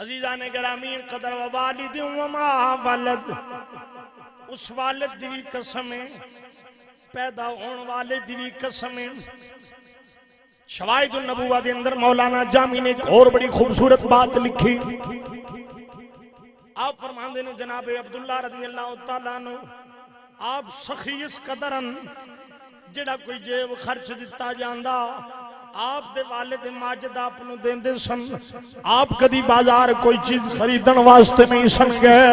عزیزان گرامی قدر و والد و ما ولد، اس والد دی بھی قسم ہے، پیدا ہون والے دی بھی قسم ہے۔ شواہد النبوہ دے اندر مولانا جامی نے ایک اور بڑی خوبصورت بات لکھی۔ آپ فرماندے نے جناب عبداللہ رضی اللہ تعالیٰ عنہ، آپ سخی اس قدرن جڑا کوئی جیب خرچ دیتا جاندہ، آپ دے والد ماجد آپ نو دیندے سن، آپ کدی بازار کوئی چیز خریدن واسطے نہیں سن گئے،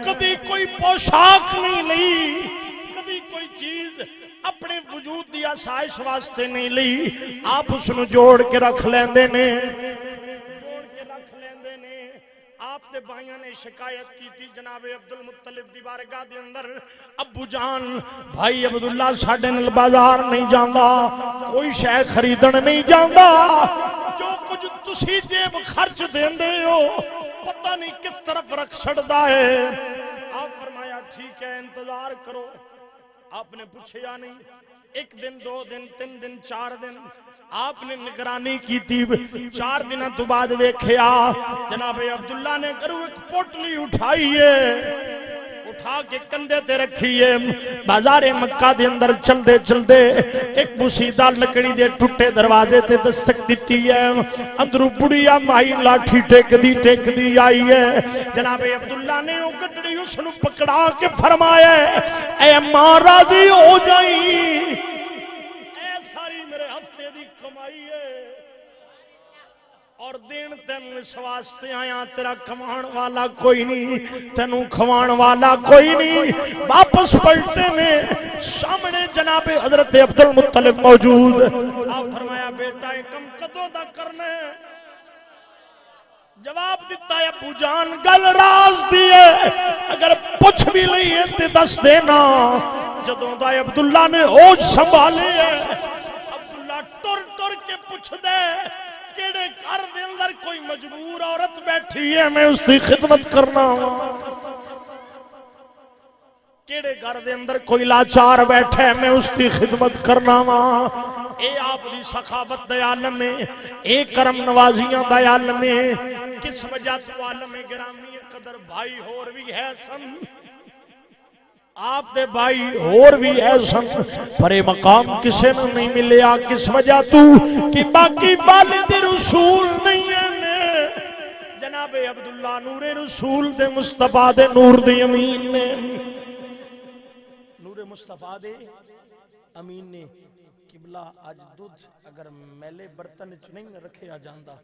کدی کوئی پوشاک نہیں لی، کدی کوئی چیز اپنے وجود دی آسائش واسطے نہیں لی، آپ اس نو جوڑ کے رکھ لیندے نے، آپ دے بھائیاں نے شکایت کی تھی جناب عبدالمطلب دی بارگاہ دے اندر، ابو جان بھائی عبداللہ ساڑھے نل بازار نہیں جاندہ، کوئی شے خریدن نہیں جاندہ، جو کچھ تسی جیب خرچ دیندے ہو پتہ نہیں کس طرف رکھ چھڑدا ہے۔ آپ فرمایا ٹھیک ہے انتظار کرو۔ آپ نے پوچھے یا نہیں، ایک دن، دو دن، تین دن، چار دن آپ نے نگرانی کی تھی، 4 دنوں تو بعد ویکھیا جناب عبداللہ نے کرو ایک پوٹلی اٹھائیے، اٹھا کے کندھے تے رکھیے، بازار مکہ دے اندر چل دے ایک بوسیدہ لکڑی دے ٹوٹے دروازے تے دستک دیتی ہے، اندرو بڑیا مائی لاٹھی ٹیک دی آئی ہے۔ جناب عبداللہ نے وہ گڈڑی اس نو پکڑا کے فرمایا اے ماں راضی ہو جائیں، ساری میرے ہفتے دی کمائی ہے اور دین تینوں اس واسطے آیا، تیرا کمان والا کوئی نہیں، تینوں کھوان والا کوئی نہیں۔ واپس پلٹے میں سامنے جناب حضرت عبدالمطلب موجود، آپ فرمایا بیٹا یہ کم کدوں دا کرنے؟ جواب دیتا ہے ابو جان گل راز دیئے، اگر پوچھ بھی لئیے تے دس دینا۔ جدوں دا عبداللہ نے ہوش سنبھالے عبداللہ ٹر کے پوچھ دے کیڑے گھر دے اندر کوئی مجبور عورت بیٹھی ہے میں اس دی خدمت کرنا ہوں، کیڑے گھر دے اندر کوئی لاچار بیٹھے میں اس دی خدمت کرنا ہوں۔ اے آپ دی سخاوت دے عالم میں، اے کرم نوازیاں دے عالم میں، کس وجہ تو عالم گرامی قدر بھائی اور بھی ہے سن، آپ دے بھائی اور بھی ہے سن، پر مقام کسے نے نہیں ملیا، کس وجہ تو کہ باقی والد رسول نہیں ہے۔ جناب عبداللہ نور رسول دے مصطفیٰ دے نور دے امین نے، نور مصطفیٰ دے امین نے قبلہ آج دودھ اگر میلے برتن نہیں رکھے آ جاندہ،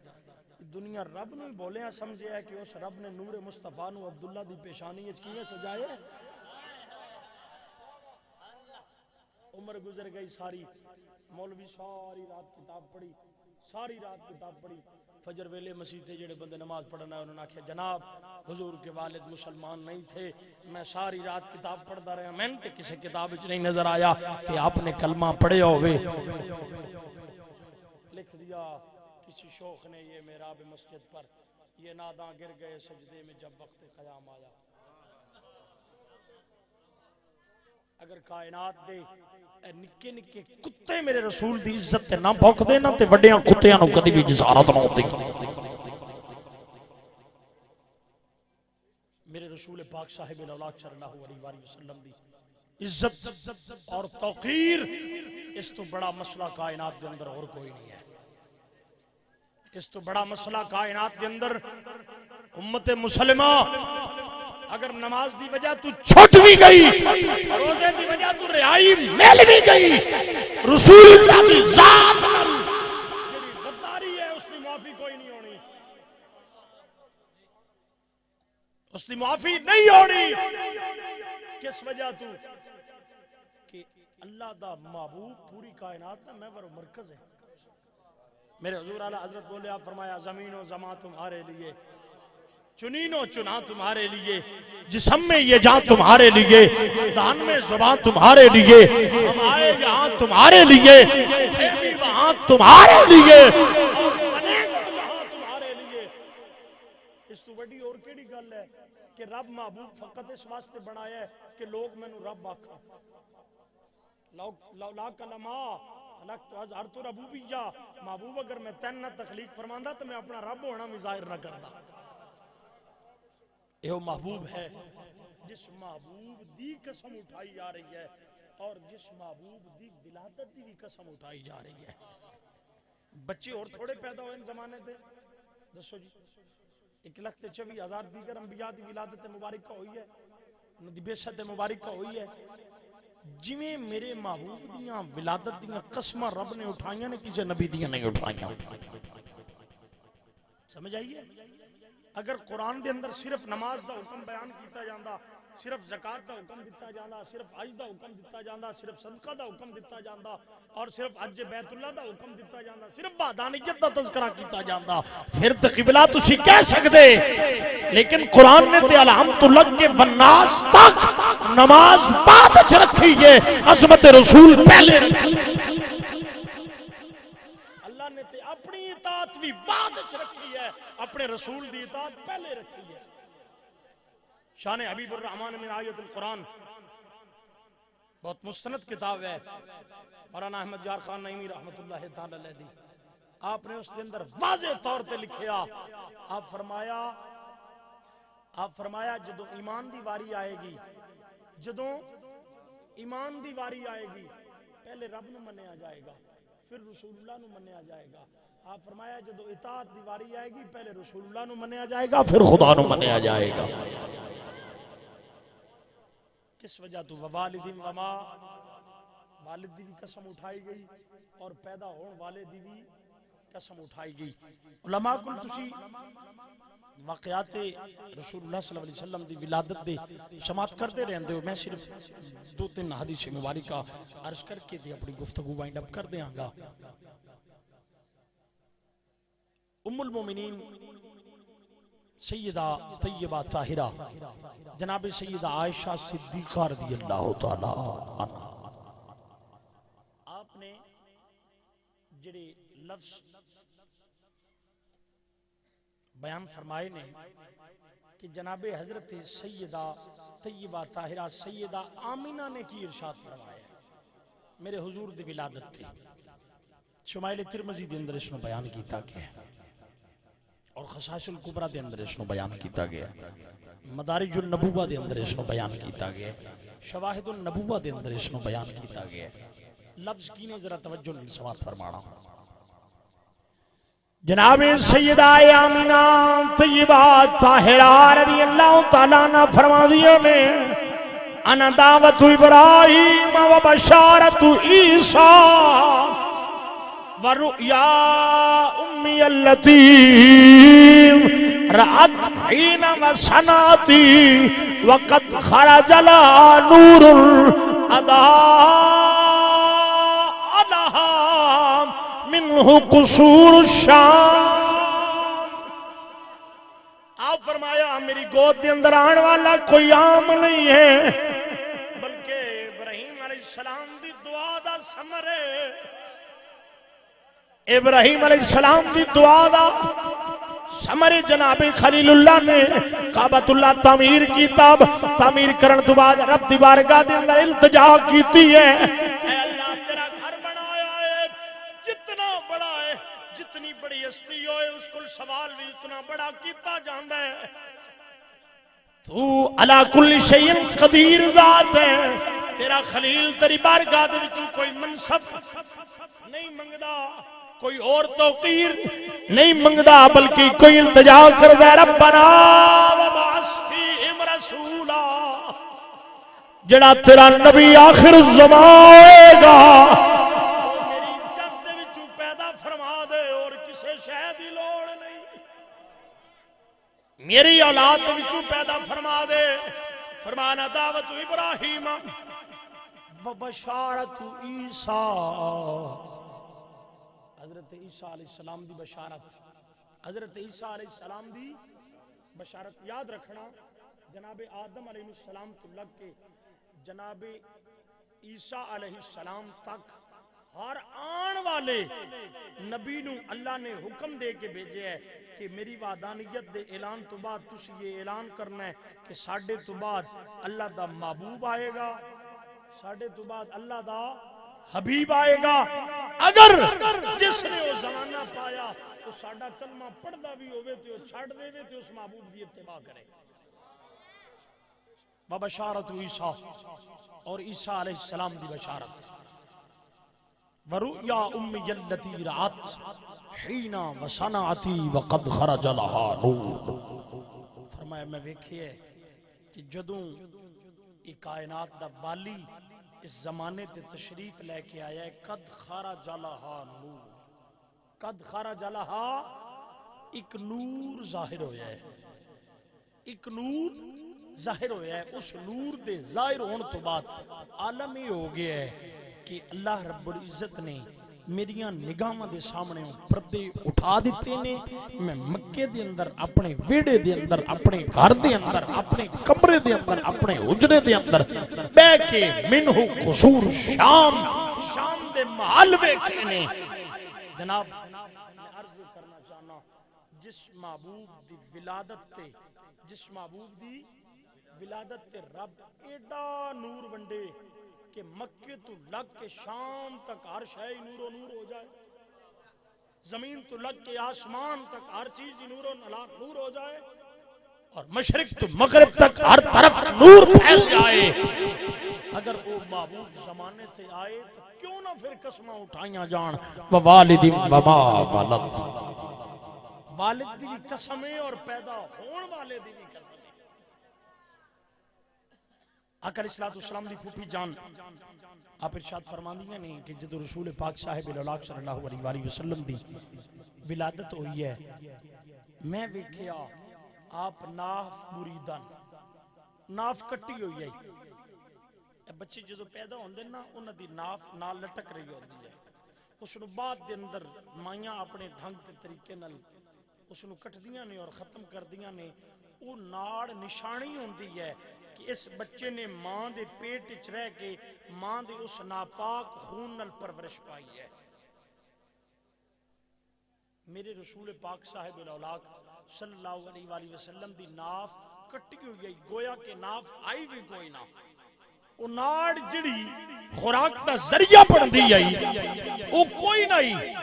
دنیا رب نے بولے ہیں سمجھے ہے کہ اس رب نے نور مصطفیٰ نو عبداللہ دی پیشانی اچکیے سجائے۔ عمر گزر گئی ساری، مولوی ساری رات کتاب پڑھی، ساری رات کتاب پڑھی، فجر ویلے مسیح تھے جڑے بندے نماز پڑھنا ہے، انہوں نے کہا جناب حضور کے والد مسلمان نہیں تھے، میں ساری رات کتاب پڑھتا رہا، میں نے کسی کتاب نہیں نظر آیا کہ آپ نے کلمہ پڑھے ہوئے۔ لکھ دیا کسی شوخ نے یہ محراب مسجد پر، یہ ناداں گر گئے سجدے میں جب وقت قیام آیا۔ اگر کائنات دے نکے نکے کتے میرے رسول دی عزت تے نہ بھوک دے نا تے وڈیاں کتیاں نو کدی بھی جسارت نہ ہوتی۔ میرے رسول پاک صاحب الاولاد صلی اللہ علیہ وآلہ وسلم دی عزت اور توقیر اس تو بڑا مسئلہ کائنات دے اندر اور کوئی نہیں ہے۔ اس تو بڑا مسئلہ کائنات دے اندر امت مسلمہ اگر نماز دی وجہ تو چھوٹ بھی گئی، روزے دی وجہ تو رہائی مل بھی گئی، رسول اللہ کی ذات جڑی غداری ہے اس دی معافی کوئی نہیں ہونی، اس دی معافی نہیں ہونی۔ کس وجہ تو کہ اللہ دا محبوب پوری کائنات دا محور و مرکز ہے۔ میرے حضور اعلیٰ حضرت بولے، آپ فرمایا زمین و زمان تمہارے لیے، چنین و چنا تمہارے لیے، جسم میں یہ جان تمہارے لیے، دان میں زبان تمہارے لیے، ہم آئے یہاں تمہارے لیے، تھے بھی وہاں تمہارے لیے، اور بنے گا جہاں تمہارے لیے۔ اس تو بڑی اور کیڑی گل ہے کہ رب محبوب فقط اس واسطے بنایا ہے کہ لوگ میں نو رب آکھا، لولا کلمہ خلقت ربوبیہ، محبوب اگر میں تین نہ تخلیق فرماندہ تو میں اپنا رب ہونا بھی ظاہر نہ کرتا۔ یہ محبوب ہے جس محبوب دی قسم اٹھائی جا رہی ہے اور جس محبوب دی ولادت دی بھی قسم اٹھائی جا رہی ہے. بچے اور تھوڑے پیدا ہوئے ان زمانے دے دسو جی 1,24,000 دیگر انبیاء دی ولادت مبارکہ ہوئی ہے, انہاں دی بعثت مبارکہ ہوئی ہے. جویں میرے محبوب دیاں ولادت دیاں قسماں رب نے اٹھائیاں نے کسی نبی دیاں نہیں اٹھائیاں. سمجھ آئیے؟ اگر قرآن دے اندر صرف نماز دا حکم بیان کیتا جاندا, صرف زکات دا حکم دیتا جاندا, صرف حج دا حکم دیتا جاندا, صرف صدقہ دا حکم دیتا جاندا اور صرف حج بیت اللہ دا حکم دیتا جاندا, صرف وحدانیت دا تذکرہ کیتا جاندا, پھر تے قبلہ تسی کہہ سکدے. لیکن قرآن نے تے الحمدللہ کے والناس تک نماز بعد وچ رکھی ہے, عظمت رسول پہلے رکھی. اللہ نے تے اپنی اطاعت بھی بعد وچ رکھی ہے, اپنے رسول دی اطاعت پہلے رکھی ہے. شان حبیب الرحمن من آیت القرآن بہت مستند کتاب ہے, مولانا احمد یار خان نعیمی رحمت اللہ تعالی علیہ دی. آپ نے اس کے اندر واضح طور تے لکھیا, آپ فرمایا جدوں ایمان دی واری آئے گی, جدوں ایمان دی واری آئے گی پہلے رب نو منیا جائے گا, پھر رسول اللہ نو منیا جائے گا. آپ فرمایا جدوں اطاعت دی واری آئے گی پہلے رسول اللہ نو منیا جائے گا, پھر خدا نو منیا جائے گا. کس وجہ تو والد وما, والد دی بھی قسم اٹھائی گئی اور پیدا ہون والے دی بھی قسم اٹھائی گئی. علماء کل تسی واقعات رسول اللہ صلی اللہ علیہ وسلم دی ولادت دے سماعت کرتے رہندے ہو. میں صرف 2-3 حدیث مبارکہ عرض کر کے دی اپنی گفتگو وائنڈ اپ کر دیاں گا. ام المومنین سیدہ طیبہ طاہرہ جناب سیدہ عائشہ صدیقہ رضی اللہ تعالی عنہ, آپ نے جڑے لفظ بیان فرمائے نے کہ جناب حضرت سیدہ طیبہ طاہرہ سیدہ آمینہ نے کی ارشاد فرمایا میرے حضور دی ولادت تھی. شمائل ترمذی دے اندر اس نے بیان کیتا گیا اور خصائص الکبریٰ دے اندر اس نے بیان کیتا گیا, مدارج النبوہ دے اندر اس نے بیان کیتا گیا, شواہد النبوہ دے اندر اس نے بیان کیتا گیا. لفظ کی نے ذرا توجہ نہیں سماعت فرمانا. جناب سیدہ آمینہ طیبہ طاہرہ رضی اللہ تعالیٰ عنہ فرما دیا نے انا دعوت ابراہیم و بشارت عیسیٰ ورؤیا امی اللتی رأت حین و سناتی وقد خرج لا نور ادا لہا منہ قصور الشام. آپ فرمایا میری گود دے اندر آن والا کوئی عام نہیں ہے بلکہ ابراہیم علیہ السلام دی دعا دا ثمر ہے. ابراہیم علیہ السلام دی دعا دا ثمر جناب خلیل اللہ نے کعبۃ اللہ تعمیر کی, تاب تعمیر کرن تو بعد رب دی بارگاہ دے اندر التجا کیتی ہے, اے اللہ تیرا گھر بنایا ہے, جتنا بڑا ہے جتنی بڑی ہستی ہوئے اس کو سوال بھی اتنا بڑا کیتا جاندا ہے. تو علی کل شیء قدیر ذات ہے, تیرا خلیل تیری بارگاہ دے وچوں کوئی منصب نہیں منگدا, کوئی اور توقیر نہیں منگدا, بلکہ کوئی التجا کردا ہے ربنا وبعث فیہم رسولا, جڑا تیرا نبی آخر الزمان ہوئے گا میری جد دے وچوں پیدا فرما دے اور کسے شے دی لوڑ نہیں, میری اولاد دے وچوں پیدا فرما دے. فرمانا دعوت ابراہیم و بشارت عیسیٰ, حضرت عیسیٰ علیہ السلام دی بشارت, حضرت عیسیٰ علیہ السلام دی بشارت. یاد رکھنا جناب آدم علیہ السلام تو لگ کے جناب عیسیٰ علیہ السلام تک ہر آن والے نبی نو اللہ نے حکم دے کے بھیجے ہے کہ میری وحدانیت دے اعلان تو بعد تسی یہ اعلان کرنا ہے کہ ساڈے تو بعد اللہ دا محبوب آئے گا, ساڈے تو بعد اللہ دا حبیب آئے گا. اگر جس نے وہ زمانہ پایا تو ساڈا کلمہ پڑھدا بھی ہوئے تو چھڑ دے وے تو اس محبوب دی اتباع کرے. وبشارت عیسیٰ اور عیسیٰ علیہ السلام دی بشارت ورؤیا امی التی رات حین وصنعتی وقد خرج لها نور فرمایا میں ویکھیا کہ جدوں یہ کائنات دا والی اس زمانے تے تشریف لے کے آیا ہے قد خرج لها نور قد خرج لها ایک نور ظاہر ہویا ہے ایک نور ظاہر ہویا ہے اس نور دے ظاہر ہونے تو بعد عالم ہی ہو گیا ہے کہ اللہ رب العزت نے میریاں نگاہاں دے سامنے پردے اٹھا دیتے نے میں مکے دے اندر اپنے ویڑے دے اندر اپنے گھر دے اندر اپنے کمرے دے اندر اپنے حجرے دے اندر بے کے منہ قصور شام شام دے محل ویکھے نے جناب میں عرض کرنا چاہنا جس محبوب دی ولادت تے جس محبوب دی ولادت تے رب ایڈا نور ونڈے کہ مکے تو لگ کے شام تک ہر شے نور و نور ہو جائے زمین تو لگ کے آسمان تک ہر چیز نور و نور ہو جائے اور مشرق تو مغرب تک ہر طرف نور پھیل جائے اگر وہ محبوب زمانے تے آئے تو کیوں نہ پھر قسمیں اٹھائیاں جان ووالد وما ولد والد دی بھی قسمیں اور پیدا ہون والے دی بھی قسمیں آقا علیہ السلام دی پھوپھی جان آپ ارشاد فرماندیاں نے کہ جدو رسول پاک صاحب الاولاق صلی اللہ علیہ وآلہ وسلم دی ولادت ہوئی ہے میں ویکھیا آپ ناف مریدان ناف کٹی ہوئی ہے بچے جدو پیدا ہوندے نا انہاں دی ناف نال لٹک رہی ہوندی ہے اس نو بعد دے اندر مائیاں اپنے ڈھنگ تے طریقے نال اس نو کٹدیاں نے اور ختم کردیاں نے وہ ناڑ نشانی ہوندی ہے کہ اس بچے نے ماں دے پیٹ وچ رہ کے ماں دے اس ناپاک خون نال پرورش پائی ہے میرے رسول پاک صاحب الاولاق صلی اللہ علیہ وآلہ وسلم دی ناف کٹی ہوئی ہے گویا کہ ناف آئی بھی کوئی نہ وہ ناڑ جڑی خوراک دا ذریعہ بندی آئی وہ کوئی نہیں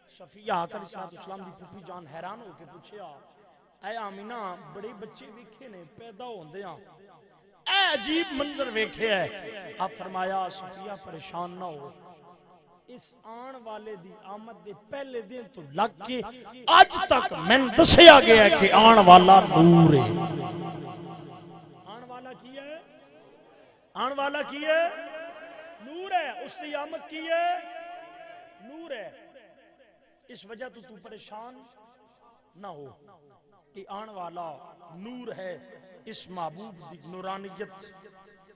صفیہ آقا علیہ السلام دی پھوپھی جان حیران ہو کے پوچھیا اے آمینہ بڑے بچے ویکھے نے پیدا ہوندے ہاں اے عجیب منظر ویکھے ہے آپ فرمایا صفیہ پریشان نہ ہو اس آن والے دی آمد دے پہلے دن تو لگ کے آج تک میں دسیا گیا ہے کہ آن والا نور ہے آن والا کی ہے آن والا کی ہے نور ہے اس دی آمد کی ہے نور ہے اس وجہ تو پریشان نہ ہو یہ آن والا نور ہے اس محبوب دی نورانیت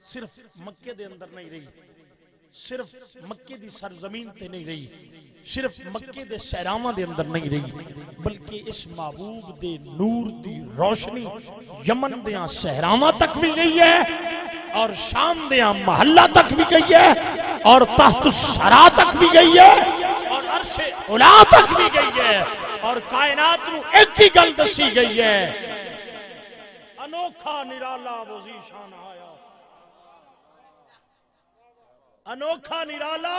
صرف مکے دے اندر نہیں رہی صرف مکے دی سرزمین تے نہیں رہی صرف مکے دے سہراواں دے اندر نہیں رہی بلکہ اس محبوب دے نور دی روشنی یمن دیاں سہراواں تک بھی گئی ہے اور شام دیاں محلہ تک بھی گئی ہے اور تحت الثری تک بھی گئی ہے اور عرش علا تک بھی گئی ہے اور کائنات نو ایک ہی گل دسی گئی ہے انوکھا نرالا وزی شان آیا انوکھا نرالا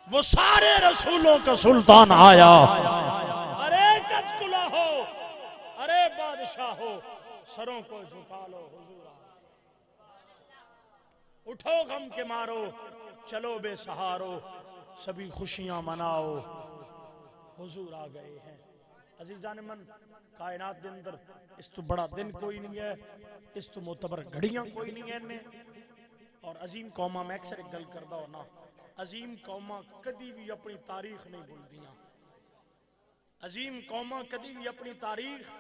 وہ سارے رسولوں کا سلطان آیا ارے کچ کلا ہو ارے بادشاہ ہو سروں کو جھکا لو حضور اٹھو غم کے مارو چلو بے سہارو سبھی خوشیاں مناؤ حضور آ گئے ہیں عزیزان من کائنات دے اندر اس تو بڑا دن کوئی نہیں ہے اس تو معتبر گھڑیاں کوئی نہیں ہے اور عظیم قوماں میں اکثر ایک گل کردہ ہونا عظیم قوماں کدی بھی اپنی تاریخ نہیں بھول دیاں عظیم قوماں کدی بھی اپنی تاریخ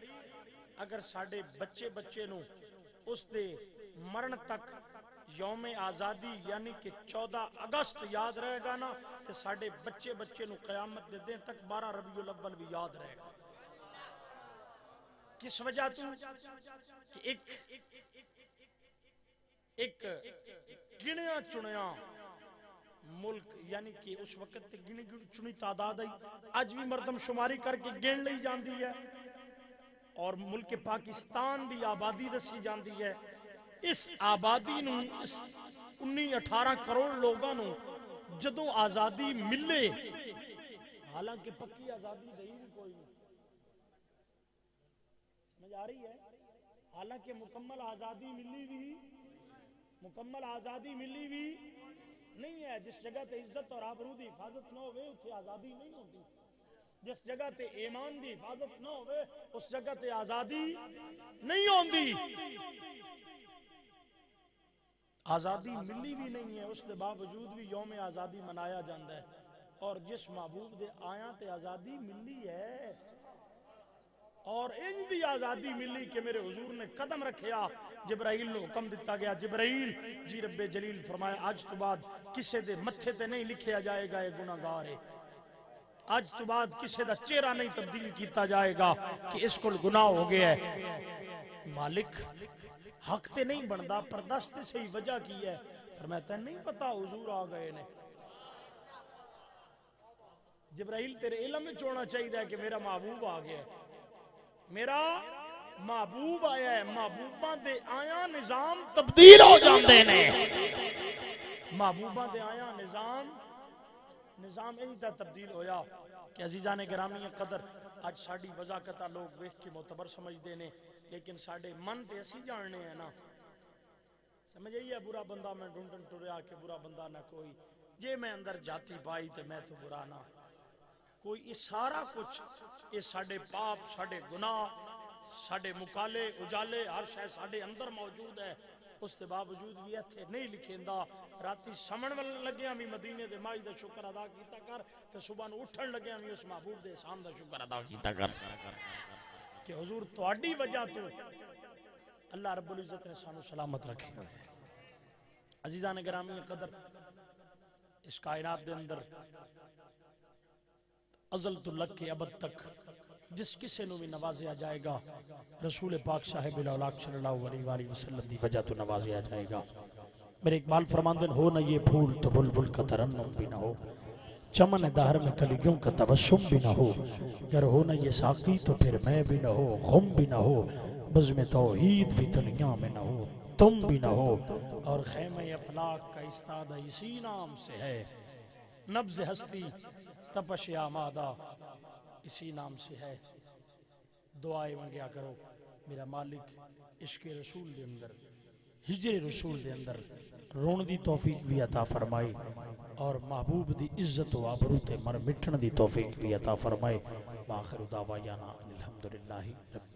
اگر ساڑھے بچے نو اس دے مرن تک یوم آزادی یعنی کہ 14 اگست یاد رہے گا نا تو ساڑھے بچے نو قیامت دے دیں تک 12 ربیع الاول بھی یاد رہے گا کس وجہ تو کہ ایک گنیا چنیا ملک یعنی کہ اس وقت گنی چنی تعداد آئی آج بھی مردم شماری کر کے گن لی جاندی ہے اور ملک پاکستان دی آبادی دسی جاندی ہے اس آبادی نو 19-18 کروڑ لوگاں نو جدوں آزادی ملے حالانکہ پکی آزادی نہیں بھی کوئی نہیں سمجھ آ رہی ہے حالانکہ مکمل آزادی ملی بھی نہیں ہے. جس جگہ تے عزت اور آبرو دی حفاظت نہ ہوئے اتھے آزادی نہیں ہوتی. جس جگہ تے ایمان دی حفاظت نہ ہوئے اس جگہ تے آزادی نہیں ہوندی. آزادی ملی بھی نہیں ہے، اس دے باوجود بھی یوم آزادی منایا جاندہ ہے. اور جس محبوب دے آیاں تے آزادی ملی ہے اور ان دی آزادی ملی کہ میرے حضور نے قدم رکھیا، جبرائیل نے حکم دیتا گیا، جبرائیل جی رب جلیل فرمایا آج تو بعد کسے دے متھے تے نہیں لکھیا جائے گا یہ گناہگار ہے. آج تو بعد کسے دا چہرہ نہیں تبدیل کیتا جائے گا کہ اس کو گناہ ہو گیا ہے. مالک حق تے نہیں بندا، پردست سے ہی وجہ کی ہے. فرمایا تے نہیں پتا حضور آ گئے نے. جبرائیل تیرے علم میں چونا چاہیے کہ میرا محبوب آ گیا ہے، میرا محبوب آیا ہے. محبوباں دے آیا نظام تبدیل ہو جاندے نے. محبوباں دے آیا نظام انہی تا تبدیل ہویا کہ عزیزان گرامی قدر آج ساڑی وضاقتہ لوگ ویکھ کے معتبر سمجھ دینے، لیکن ساڑے من تے اسی جاننے ہیں نا. سمجھ آئی ہے برا بندہ میں ڈھونڈن ٹریا کہ برا بندہ نہ کوئی، جے میں اندر جاتی پائی تے میں تو برا نہ کوئی. یہ سارا کچھ یہ ساڑے پاپ، ساڑے گناہ، ساڑے مکالے اجالے ہر شے ساڑے اندر موجود ہے. اس کے باوجود بھی ایتھے نہیں لکھیندا. راتی سمن لگیاں بھی مدینے دے مائی دا شکر ادا کیتا کر تے صبح نو اٹھن لگیاں بھی اس محبوب دے احسان دا شکر ادا کیتا کر کہ حضور تہاڈی وجہ تو اللہ رب العزت نے سانو سلامت رکھے. عزیزان گرامی قدر اس کائنات دے اندر ازل تو لگ کے ابد تک جس کسے نو بھی نوازیا جائے گا رسول پاک صاحب الاولاق صلی اللہ علیہ وآلہ وسلم دی وجہ تو نوازیا جائے گا. میرے اقبال فرماندن ہو نہ یہ پھول تو بلبل کا ترنم بھی نہ ہو، چمن دہر میں کلیوں کا تبسم بھی نہ ہو، گر ہو نہ یہ ساقی تو پھر میں بھی نہ ہو، غم بھی نہ ہو، بزم توحید بھی دنیا میں نہ ہو، تم بھی نہ ہو. اور خیمہ افلاک کا استادہ اسی نام سے ہے، نبض ہستی تپش آمادہ اسی نام سے ہے. دعائیں منگیا کرو میرا مالک عشق رسول دے اندر، ہجر رسول دے اندر رون دی توفیق بھی عطا فرمائی اور محبوب دی عزت و آبرو تے مر مٹھن دی توفیق بھی عطا فرمائی. وآخر دعوایانا الحمدللہ رب